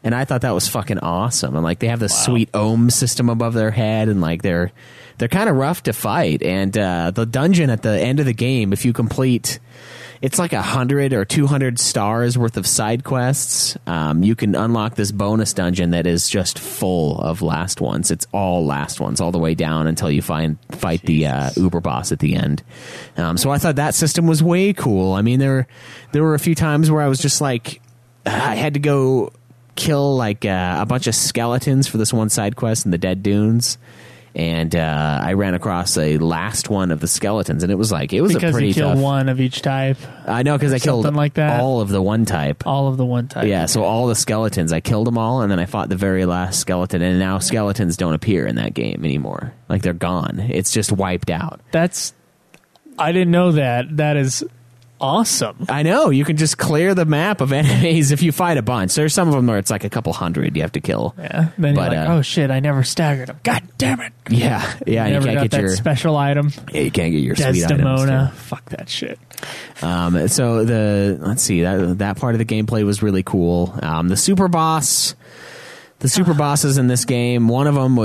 And I thought that was fucking awesome. And like they have this sweet ohm system above their head, and like they're kind of rough to fight. And the dungeon at the end of the game, if you complete, it's like 100 or 200 stars worth of side quests. You can unlock this bonus dungeon that is just full of last ones. It's all last ones all the way down until you fight the Uber boss at the end. So I thought that system was way cool. I mean, there were a few times where I was just like, I had to go kill like a bunch of skeletons for this one side quest in the Dead Dunes. And I ran across a last one of the skeletons, and it was a pretty tough. Because you killed one of each type. I know, because I killed like that. all of the one type. All of the one type. Yeah, so all the skeletons, I killed them all, and then I fought the very last skeleton, and now skeletons don't appear in that game anymore. Like, they're gone. It's just wiped out. I didn't know that. That is awesome. I know. You can just clear the map of enemies if you fight a bunch. There's some of them where it's like a couple hundred you have to kill. Yeah. Then you're like, oh shit, I never staggered him. God damn it. Yeah. Yeah. You never got that special item. Yeah, you can't get your sweet items. Desdemona. Fuck that shit. So let's see, that part of the gameplay was really cool. The super bosses in this game, one of them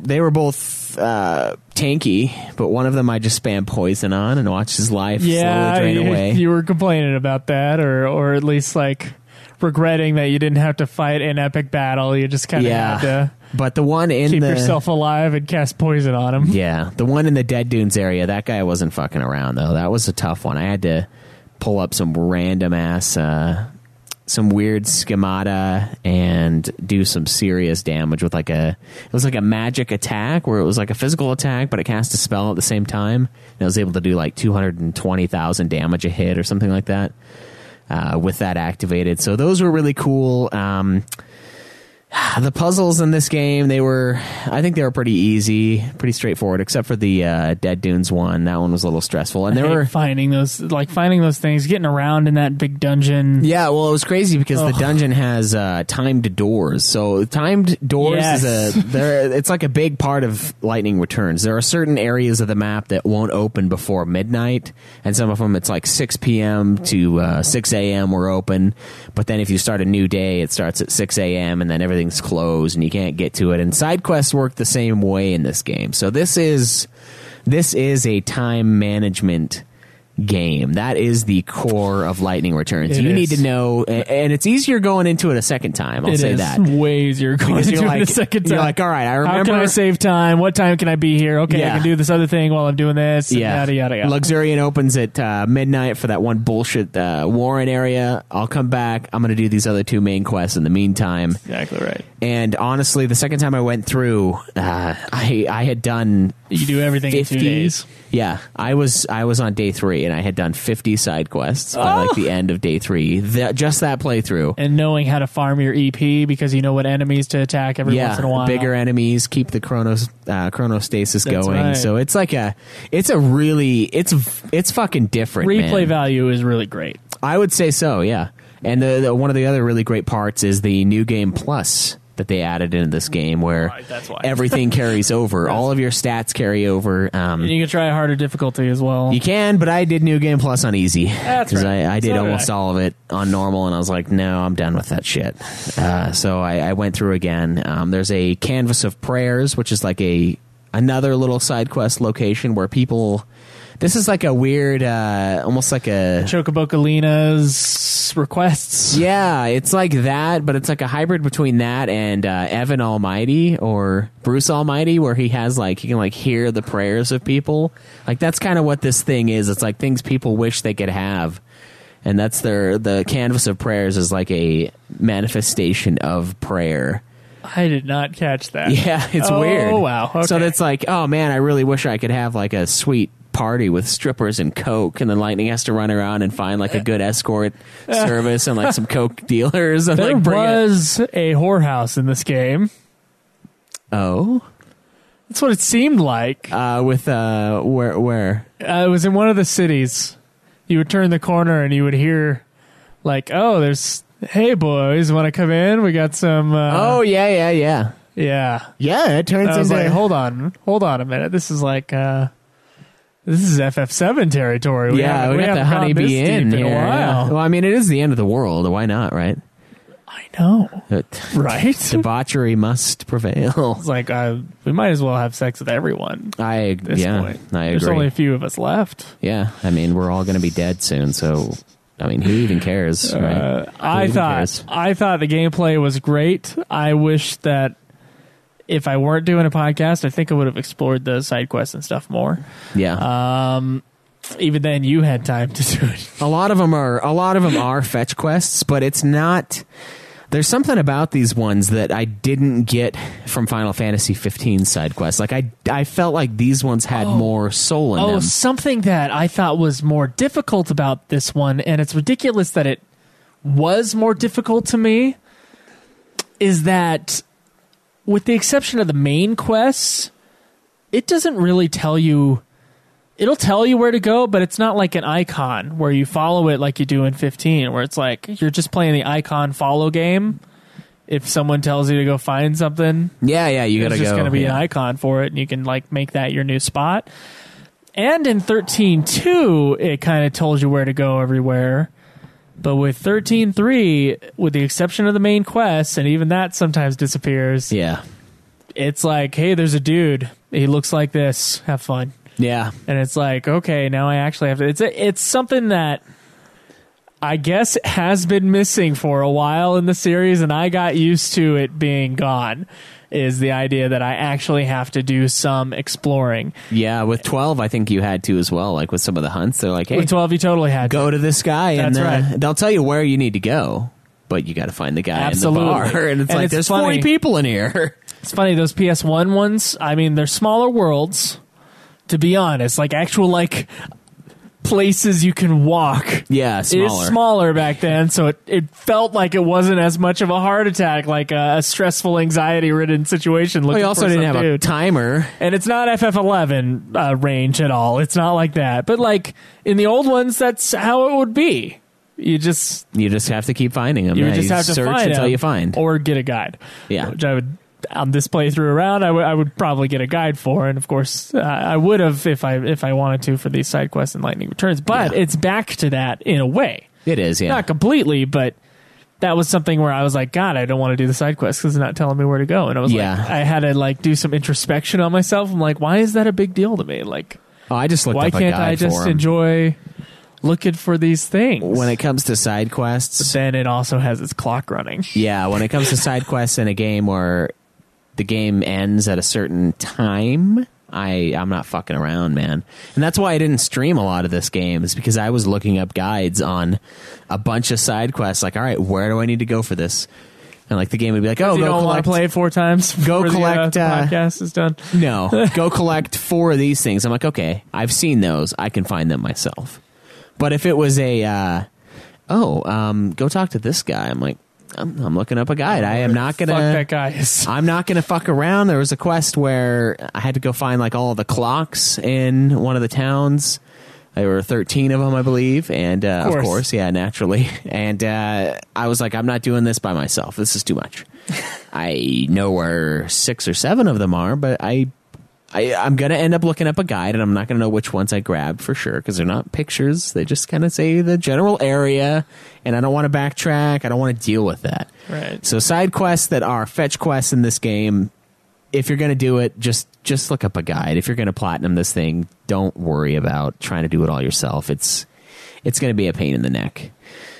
they were both tanky, but one of them I just spammed poison on and watched his life slowly drain away. You were complaining about that, or at least like regretting that you didn't have to fight an epic battle. You just kind of had to. But the one keep yourself alive and cast poison on him. Yeah, the one in the Dead Dunes area, that guy wasn't fucking around though. That was a tough one. I had to pull up some random ass. Some weird schemata and do some serious damage with it was like a magic attack where it was like a physical attack, but it cast a spell at the same time. And I was able to do like 220,000 damage a hit or something like that with that activated. So those were really cool. The puzzles in this game, I think they were pretty easy, pretty straightforward, except for the Dead Dunes one. That one was a little stressful. And finding those things, getting around in that big dungeon. Yeah, well, it was crazy because the dungeon has timed doors. So timed doors it's like a big part of Lightning Returns. There are certain areas of the map that won't open before midnight, and some of them it's like 6 p.m. to 6 a.m. were open. But then if you start a new day, it starts at 6 a.m. and then everything's closed and you can't get to it. And side quests work the same way in this game. So this is a time management game. That is the core of Lightning Returns. It You is. need to know, and it's easier going into it a second time. I'll It say is that. way easier going Because into you're it like, the second time. you're like, all right, I remember. How can I save time? What time can I be here? Okay, Yeah. I can do this other thing while I'm doing this. And yada, yada, yada. Luxurian opens at midnight for that one bullshit Warren area. I'll come back. I'm going to do these other 2 main quests in the meantime. Exactly right. And honestly, the second time I went through, I had done You do everything 50, in 2 days. Yeah, I was on day 3 and I had done 50 side quests by like the end of day 3. Just that playthrough. And knowing how to farm your EP because you know what enemies to attack every once in a while. Bigger enemies, keep the chronostasis That's going. right. So it's like it's fucking different. Replay man. value is really great. I would say so, yeah. And the one of the other really great parts is the New Game Plus that they added into this game, where Right, that's why. everything carries over. All of your stats carry over. And you can try a harder difficulty as well. You can, but I did New Game Plus on easy. That's Because right. I did So did almost I. all of it on normal, and I was like, no, I'm done with that shit. So I went through again. There's a Canvas of Prayers, which is like another little side quest location where people... This is like a weird, almost like a... Chocobocalina's requests. Yeah, it's like that, but it's like a hybrid between that and Evan Almighty or Bruce Almighty, where he has like, you can like hear the prayers of people. Like that's kind of what this thing is. It's like things people wish they could have. And that's the Canvas of Prayers is like a manifestation of prayer. I did not catch that. Yeah, it's weird. Oh, wow. Okay. So that's like, oh man, I really wish I could have like a sweet party with strippers and coke, and then Lightning has to run around and find like a good escort service and like some coke dealers and There like bring was a whorehouse in this game. Oh, That's what it seemed like. with where? It was in one of the cities. You would turn the corner and you would hear like, oh, there's... Hey, boys, want to come in? We got some... Oh yeah. yeah. Yeah, it turns I was into like, hold on a minute. This is like... this is FF7 territory. we got the haven't gone Honeybee this deep Inn in here. a while. Well, I mean, it is the end of the world. Why not, right? I know, right? Debauchery must prevail. It's like we might as well have sex with everyone. I At this point. I There's agree. only a few of us left. Yeah, I mean, we're all going to be dead soon, so I mean, who even cares, right? I thought the gameplay was great. I wish that if I weren't doing a podcast, I think I would have explored the side quests and stuff more. Yeah. Even then, you had time to do it. A lot of them are fetch quests, but it's not. There's something about these ones that I didn't get from Final Fantasy 15 side quests. Like I felt like these ones had more soul in them. Something that I thought was more difficult about this one, and it's ridiculous that it was more difficult to me, is that with the exception of the main quests, it doesn't really tell you. It'll tell you where to go, but it's not like an icon where you follow it like you do in 15, where it's like you're just playing the icon follow game. If someone tells you to go find something, Yeah, you gotta there's go. just going to be yeah. an icon for it, and you can like make that your new spot. And in 13.2, it kind of told you where to go everywhere. But with 13.3, with the exception of the main quests, and even that sometimes disappears, Yeah, it's like, hey, there's a dude. He looks like this. Have fun. yeah. And it's like, okay, now I actually have to... It's something that I guess has been missing for a while in the series, and I got used to it being gone, is the idea that I actually have to do some exploring. Yeah, with 12, I think you had to as well. Like with some of the hunts, they're like, hey, With 12, you totally had to. go to this guy, That's and right. they'll tell you where you need to go. But you got to find the guy Absolutely. in the bar. And it's And like, it's there's funny. 40 people in here. It's funny, those PS1 ones, I mean, they're smaller worlds, to be honest. Like, actual, like, places you can walk. Yeah, It smaller. is smaller back then, so it felt like it wasn't as much of a heart attack, like a stressful, anxiety-ridden situation. Well, Looking you also for didn't some have a dude. timer. And it's not FF11 range at all. It's not like that. But, like, in the old ones, that's how it would be. You just have to keep finding them. you Yeah, just have to search find until them, you find. or get a guide. Yeah. Which I would, on this playthrough around, I would probably get a guide for, and of course I would have if I wanted to for these side quests and Lightning Returns. But Yeah. it's back to that in a way, It is, yeah. not completely, but that was something where I was like, God, I don't want to do the side quests because it's not telling me where to go, and I was Yeah. like, I had to like do some introspection on myself. I'm like, why is that a big deal to me? Like, Oh, I just looked why up a can't guide I just for 'em. enjoy looking for these things. When it comes to side quests, but then it also has its clock running. Yeah, when it comes to side quests in a game where the game ends at a certain time, I'm not fucking around, man. And that's why I didn't stream a lot of this game, is because I was looking up guides on a bunch of side quests. Like, all right, where do I need to go for this? And like the game would be like, oh, you go don't want to play it 4 times. Go collect. The podcast is done. No, go collect 4 of these things. I'm like, okay, I've seen those. I can find them myself. But if it was a, go talk to this guy, I'm like, I'm looking up a guide. I am not gonna. Fuck that guy. I'm not gonna fuck around. There was a quest where I had to go find like all the clocks in one of the towns. There were 13 of them, I believe, and of course, yeah, naturally. And I was like, I'm not doing this by myself. This is too much. I know where 6 or 7 of them are, but I'm going to end up looking up a guide, and I'm not going to know which ones I grabbed for sure, because they're not pictures. They just kind of say the general area, and I don't want to backtrack. I don't want to deal with that. Right. So side quests that are fetch quests in this game, if you're going to do it, just look up a guide. If you're going to platinum this thing, don't worry about trying to do it all yourself. It's going to be a pain in the neck.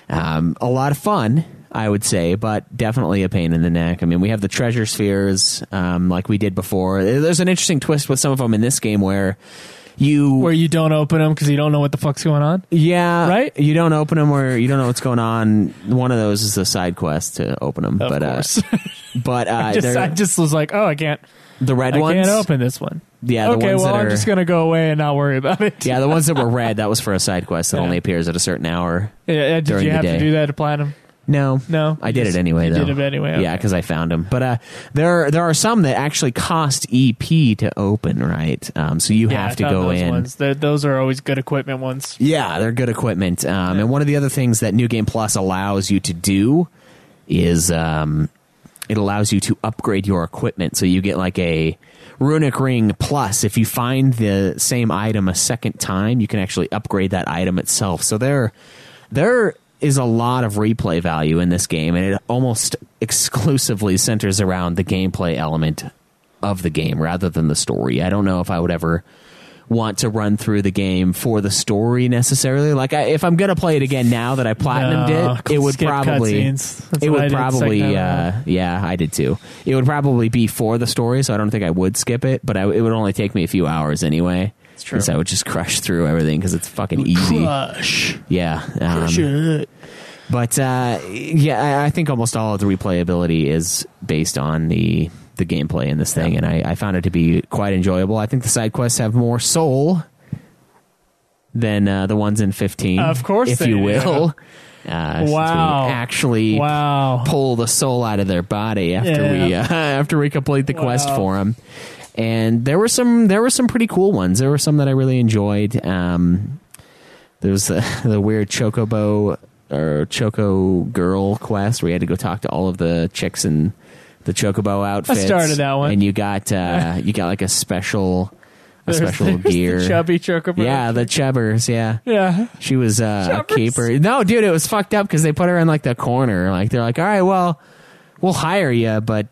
A lot of fun, I would say, but definitely a pain in the neck. I mean, we have the treasure spheres like we did before. There's an interesting twist with some of them in this game where you don't open them because you don't know what the fuck's going on. Yeah, right. You don't open them or you don't know what's going on. One of those is a side quest to open them. Of course. But I just was like, oh, I can't. The red ones. I can't open this one. Yeah. The okay. ones Well, that I'm just gonna go away and not worry about it. Yeah. The ones that were red, that was for a side quest that only appears at a certain hour. Yeah. Did you have to do that to platinum? No, I did it anyway. Did it anyway. Okay. Yeah, because I found them. But there are some that actually cost EP to open, right? So you have to go in. Ones. Those are always good equipment ones. Yeah, they're good equipment. And one of the other things that New Game Plus allows you to do is it allows you to upgrade your equipment. So you get like a Runic Ring Plus. If you find the same item a second time, you can actually upgrade that item itself. So there is a lot of replay value in this game, and it almost exclusively centers around the gameplay element of the game rather than the story. I don't know if I would ever want to run through the game for the story necessarily. Like if I'm gonna play it again now that I platinumed it would probably yeah, I did too. It would probably be for the story, so I don't think I would skip it, but it would only take me a few hours anyway. It's true. Because I would just crush through everything because it's fucking easy. Crush. Yeah. Crush it. But I think almost all of the replayability is based on the gameplay in this thing, and I found it to be quite enjoyable. I think the side quests have more soul than the ones in 15. Of course, if you will. Wow! Actually, pull the soul out of their body after we complete the quest for them. And there were some pretty cool ones. There were some that I really enjoyed. There was the weird Chocobo or Choco Girl quest where you had to go talk to all of the chicks in the Chocobo outfits. I started that one, and you got like a special gear. The chubby Chocobo. Yeah, the chubbers. Yeah. She was a keeper. No, dude, it was fucked up because they put her in like the corner. Like they're like, all right, well, we'll hire you, but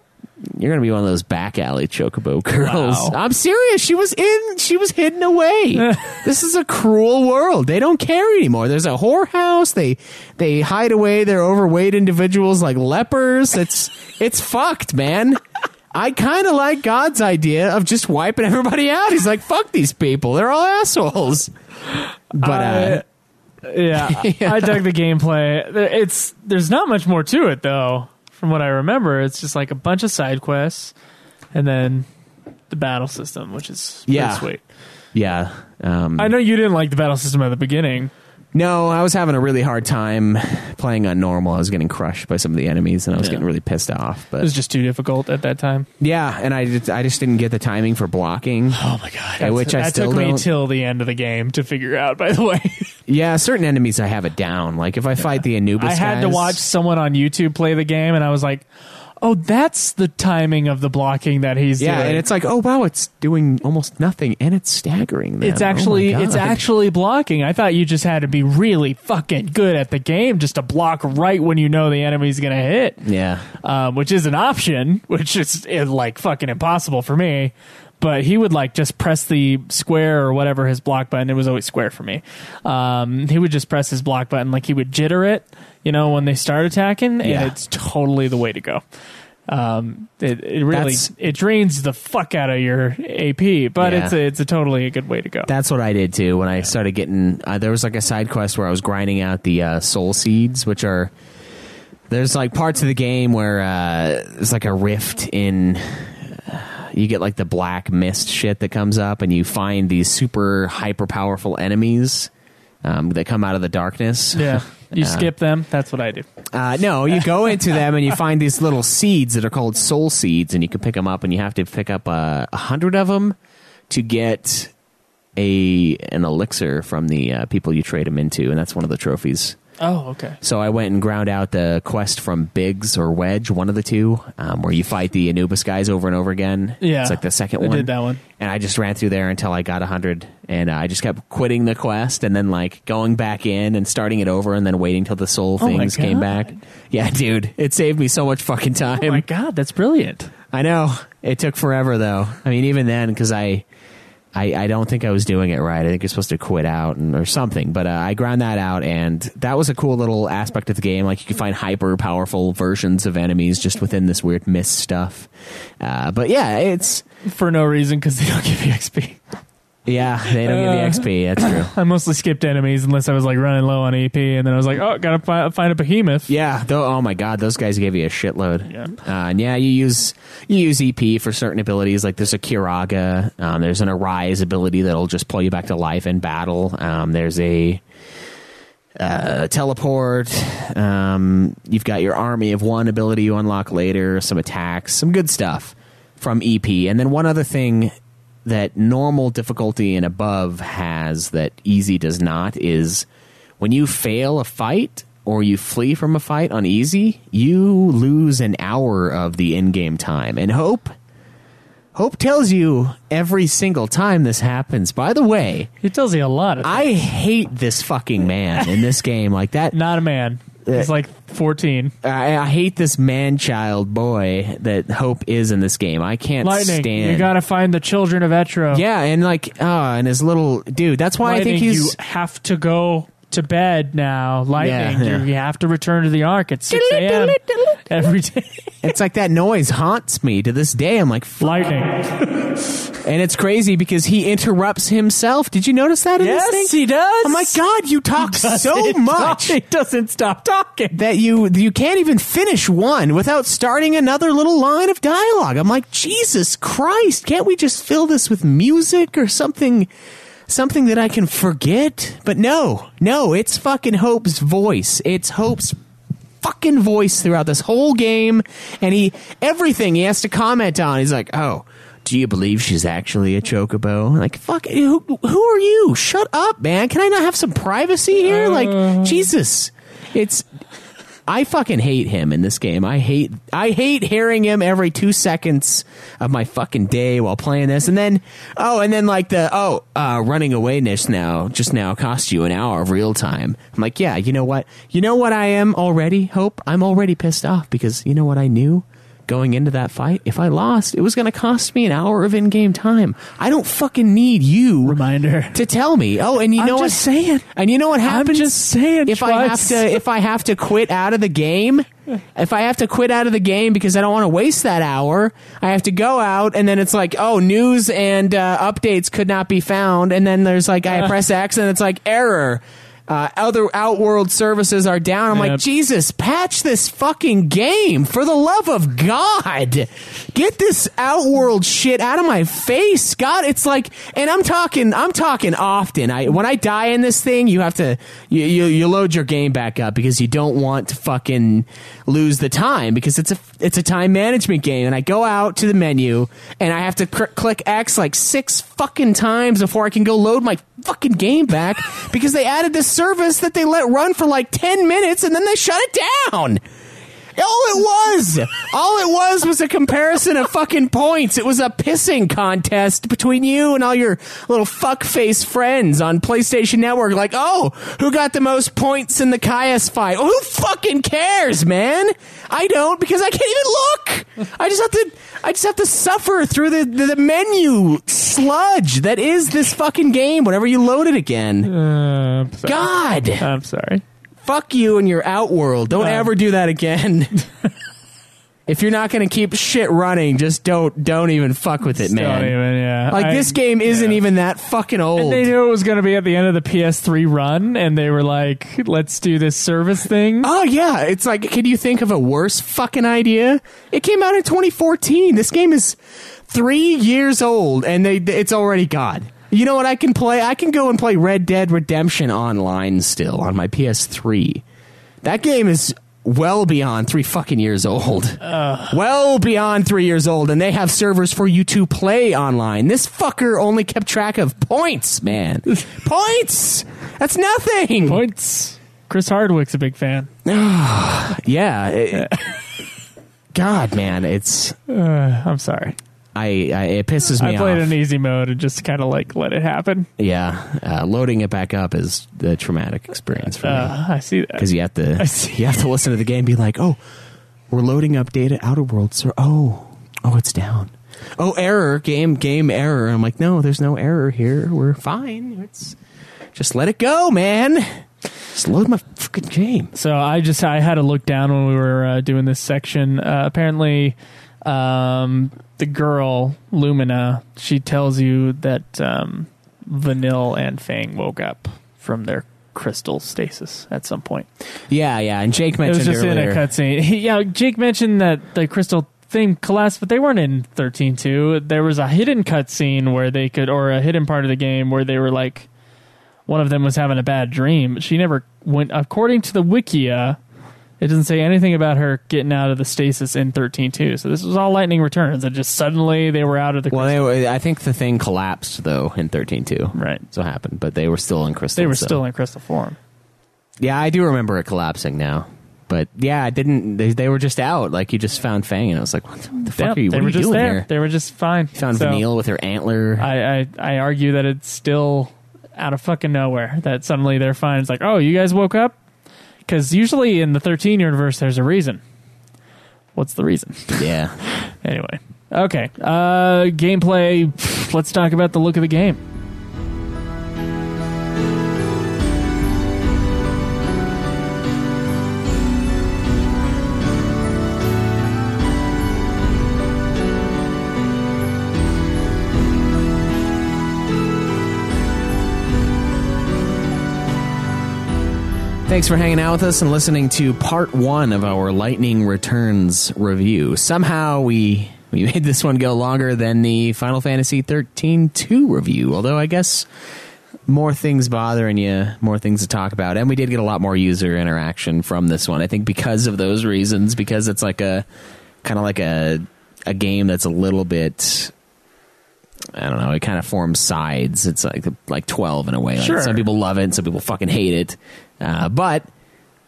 you're gonna be one of those back alley Chocobo girls. Wow. I'm serious. She was hidden away. This is a cruel world. They don't care anymore. There's a whorehouse. They hide away their overweight individuals like lepers. It's fucked, man. I kind of like God's idea of just wiping everybody out. He's like, fuck these people. They're all assholes. But I dug the gameplay. There's not much more to it though. From what I remember, it's just like a bunch of side quests, and then the battle system, which is pretty sweet. Yeah. I know you didn't like the battle system at the beginning. No, I was having a really hard time playing on normal. I was getting crushed by some of the enemies, and I was getting really pissed off. But it was just too difficult at that time. Yeah, and I just didn't get the timing for blocking. Oh my god! That took me till the end of the game to figure out. By the way, yeah, certain enemies I have it down. Like if I fight the Anubis, I had to watch someone on YouTube play the game, and I was like, oh, that's the timing of the blocking that he's doing. Yeah, and it's like, oh wow, it's doing almost nothing, and it's staggering. Man. It's actually blocking. I thought you just had to be really fucking good at the game just to block right when you know the enemy's gonna hit. Yeah, which is an option, which is like fucking impossible for me. but he would like just press the square or whatever his block button. It was always square for me. He would just press his block button, like he would jitter it, when they start attacking, and it's totally the way to go. It really it drains the fuck out of your AP, but it's a totally a good way to go. That's what I did too when I started getting. There was like a side quest where I was grinding out the soul seeds, which are there's like parts of the game where there's like a rift in. You get like the black mist shit that comes up, and you find these super hyper powerful enemies that come out of the darkness. Yeah. You skip them. That's what I do. No, you go into them and you find these little seeds that are called soul seeds, and you can pick them up, and you have to pick up 100 of them to get an elixir from the people you trade them into, and that's one of the trophies. Oh, okay. So I went and ground out the quest from Biggs or Wedge, one of the two, where you fight the Anubis guys over and over again. Yeah. It's like the second one. I did that one. And I just ran through there until I got 100, and I just kept quitting the quest and then like going back in and starting it over and then waiting till the soul things came back. Yeah, dude, it saved me so much fucking time. Oh my God, that's brilliant. I know. It took forever though. I mean, even then, because I don't think I was doing it right. I think you're supposed to quit out or something. But I ground that out, and that was a cool little aspect of the game. Like, you can find hyper powerful versions of enemies just within this weird mist stuff. But yeah, it's... For no reason, because they don't give you XP. Yeah, they don't give you XP. That's true. I mostly skipped enemies unless I was like running low on AP, and then I was like, oh, gotta find a behemoth. Yeah, oh my God, those guys give you a shitload. Yeah. And yeah, you use EP for certain abilities. Like there's a Kiraga, there's an Arise ability that'll just pull you back to life in battle. There's a teleport. You've got your army of one ability you unlock later, some attacks, some good stuff from EP. And then one other thing that normal difficulty and above has that easy does not is when you fail a fight or you flee from a fight on easy, you lose an hour of the in-game time. And Hope tells you every single time this happens. By the way, it tells you a lot of things. I hate this fucking man in this game like that. Not a man. He's like 14. I hate this man-child boy that Hope is in this game. I can't stand. You gotta find the children of Etro. Yeah, and like, and his little dude. That's why Lightning, I think you have to go to bed now. Lightning, you have to return to the Ark at 6 a.m. every day. It's like that noise haunts me to this day. I'm like, Lightning. And it's crazy because he interrupts himself. Did you notice that in this thing? Yes, he does. Oh my God, you talk so much. He doesn't stop talking. That you can't even finish one without starting another little line of dialogue. I'm like, Jesus Christ, can't we just fill this with music or something that I can forget? But no, it's fucking Hope's voice. It's Hope's fucking voice throughout this whole game, and everything he has to comment on, he's like, oh, do you believe she's actually a chocobo? Like, fuck, who are you? Shut up, man. Can I not have some privacy here? Like, Jesus. I fucking hate him in this game. I hate hearing him every 2 seconds of my fucking day while playing this. And then like running awayness just now cost you an hour of real time. I'm like, yeah, you know what? You know what I am already, Hope? I'm already pissed off because you know what I knew? Going into that fight, if I lost, it was going to cost me an hour of in-game time. I don't fucking need you reminder to tell me. Oh, and you know what? Saying. And you know what happens? I'm just saying. If I have to quit out of the game, because I don't want to waste that hour, I have to go out, and then it's like, oh, news and updates could not be found, and then there's like I press X, and it's like error. Other Outworld services are down. I'm like, Jesus, patch this fucking game for the love of God. Get this Outworld shit out of my face, God. It's like, and I'm talking often. When I die in this thing, you have to you load your game back up because you don't want to fucking lose the time because it's a time management game. And I go out to the menu and I have to click X like 6 fucking times before I can go load my fucking game back because they added this service that they let run for like 10 minutes and then they shut it down. All it was. All it was a comparison of fucking points. It was a pissing contest between you and all your little fuckface friends on PlayStation Network. Like, oh, who got the most points in the Caius fight? Well, who fucking cares, man? I don't, because I can't even look. I just have to suffer through the menu sludge that is this fucking game whenever you load it again. God. I'm sorry. Fuck you and your Outworld. Don't ever do that again. If you're not going to keep shit running, just don't even fuck with it, man. Don't even, yeah. Like, this game isn't even that fucking old. And they knew it was going to be at the end of the PS3 run, and they were like, let's do this service thing. Oh, yeah. It's like, can you think of a worse fucking idea? It came out in 2014. This game is 3 years old, and it's already gone. You know what I can play? I can go and play Red Dead Redemption Online still on my PS3. That game is well beyond 3 fucking years old. Well beyond 3 years old, and they have servers for you to play online. This fucker only kept track of points, man. Points! That's nothing! Points. Chris Hardwick's a big fan. Yeah. God, man, it's... I'm sorry. It pisses me off. I played in easy mode and just kind of like let it happen. Yeah, loading it back up is the traumatic experience for me. I see that, because you have to listen to the game and be like, oh, we're loading up data Outer Worlds, sir. Oh, it's down. Oh, error, game error. I'm like, no, there's no error here. We're fine. Just let it go, man. Just load my fucking game. So I had to look down when we were doing this section. Apparently, the girl, Lumina, she tells you that Vanille and Fang woke up from their crystal stasis at some point. Yeah, and Jake mentioned it was just earlier. in a cutscene. Yeah, Jake mentioned that the crystal thing collapsed, but they weren't in 13.2. There was a hidden cutscene where they could, or a hidden part of the game where they were like, one of them was having a bad dream. She never went, according to the Wikia, it doesn't say anything about her getting out of the stasis in 13.2. So this was all Lightning Returns, and just suddenly they were out of the crystal. Well, I think the thing collapsed, though, in 13.2. Right. So happened, but they were still in crystal. They were still in crystal form. Yeah, I do remember it collapsing now. But yeah, I didn't. They were just out. Like, you just found Fang, and I was like, what the fuck are you, what are you doing here? They were just fine. You found Vanille with her antler. I argue that it's still out of fucking nowhere, that suddenly they're fine. It's like, oh, you guys woke up? Because usually in the 13 universe, there's a reason. What's the reason? Yeah. Anyway. Okay. Gameplay. Let's talk about the look of the game. Thanks for hanging out with us and listening to part 1 of our Lightning Returns review. Somehow we made this one go longer than the Final Fantasy XIII 2 review, although I guess more things bothering you, more things to talk about, and we did get a lot more user interaction from this one. I think because of those reasons, because it's like a kind of like a game that's a little bit, I don't know, it kind of forms sides. It's like 12 in a way. Like, sure. Some people love it, some people fucking hate it. But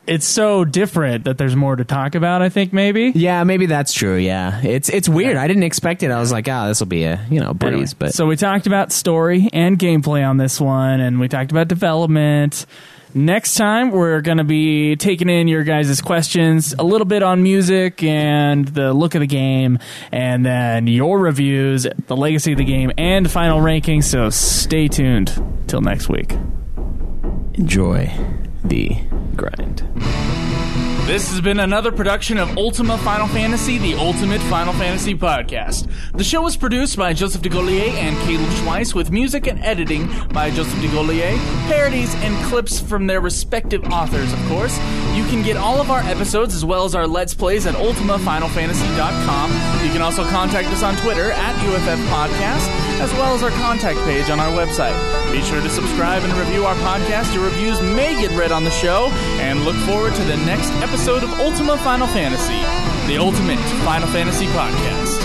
it's so different that there's more to talk about, I think, maybe. Yeah, maybe that's true, yeah. It's weird. I didn't expect it. I was like, this will be a, breeze. Anyway, but so we talked about story and gameplay on this one, and we talked about development. Next time, we're going to be taking in your guys' questions, a little bit on music and the look of the game, and then your reviews, the legacy of the game, and final rankings. So stay tuned till next week. Enjoy the grind. This has been another production of Ultima Final Fantasy, the Ultimate Final Fantasy Podcast. The show was produced by Joseph DeGollier and Caleb Schweiss, with music and editing by Joseph DeGollier, parodies and clips from their respective authors, of course. You can get all of our episodes as well as our Let's Plays at ultimafinalfantasy.com. You can also contact us on Twitter at UFF Podcast, as well as our contact page on our website. Be sure to subscribe and review our podcast. Your reviews may get read on the show, and look forward to the next episode of Ultima Final Fantasy, the Ultimate Final Fantasy Podcast.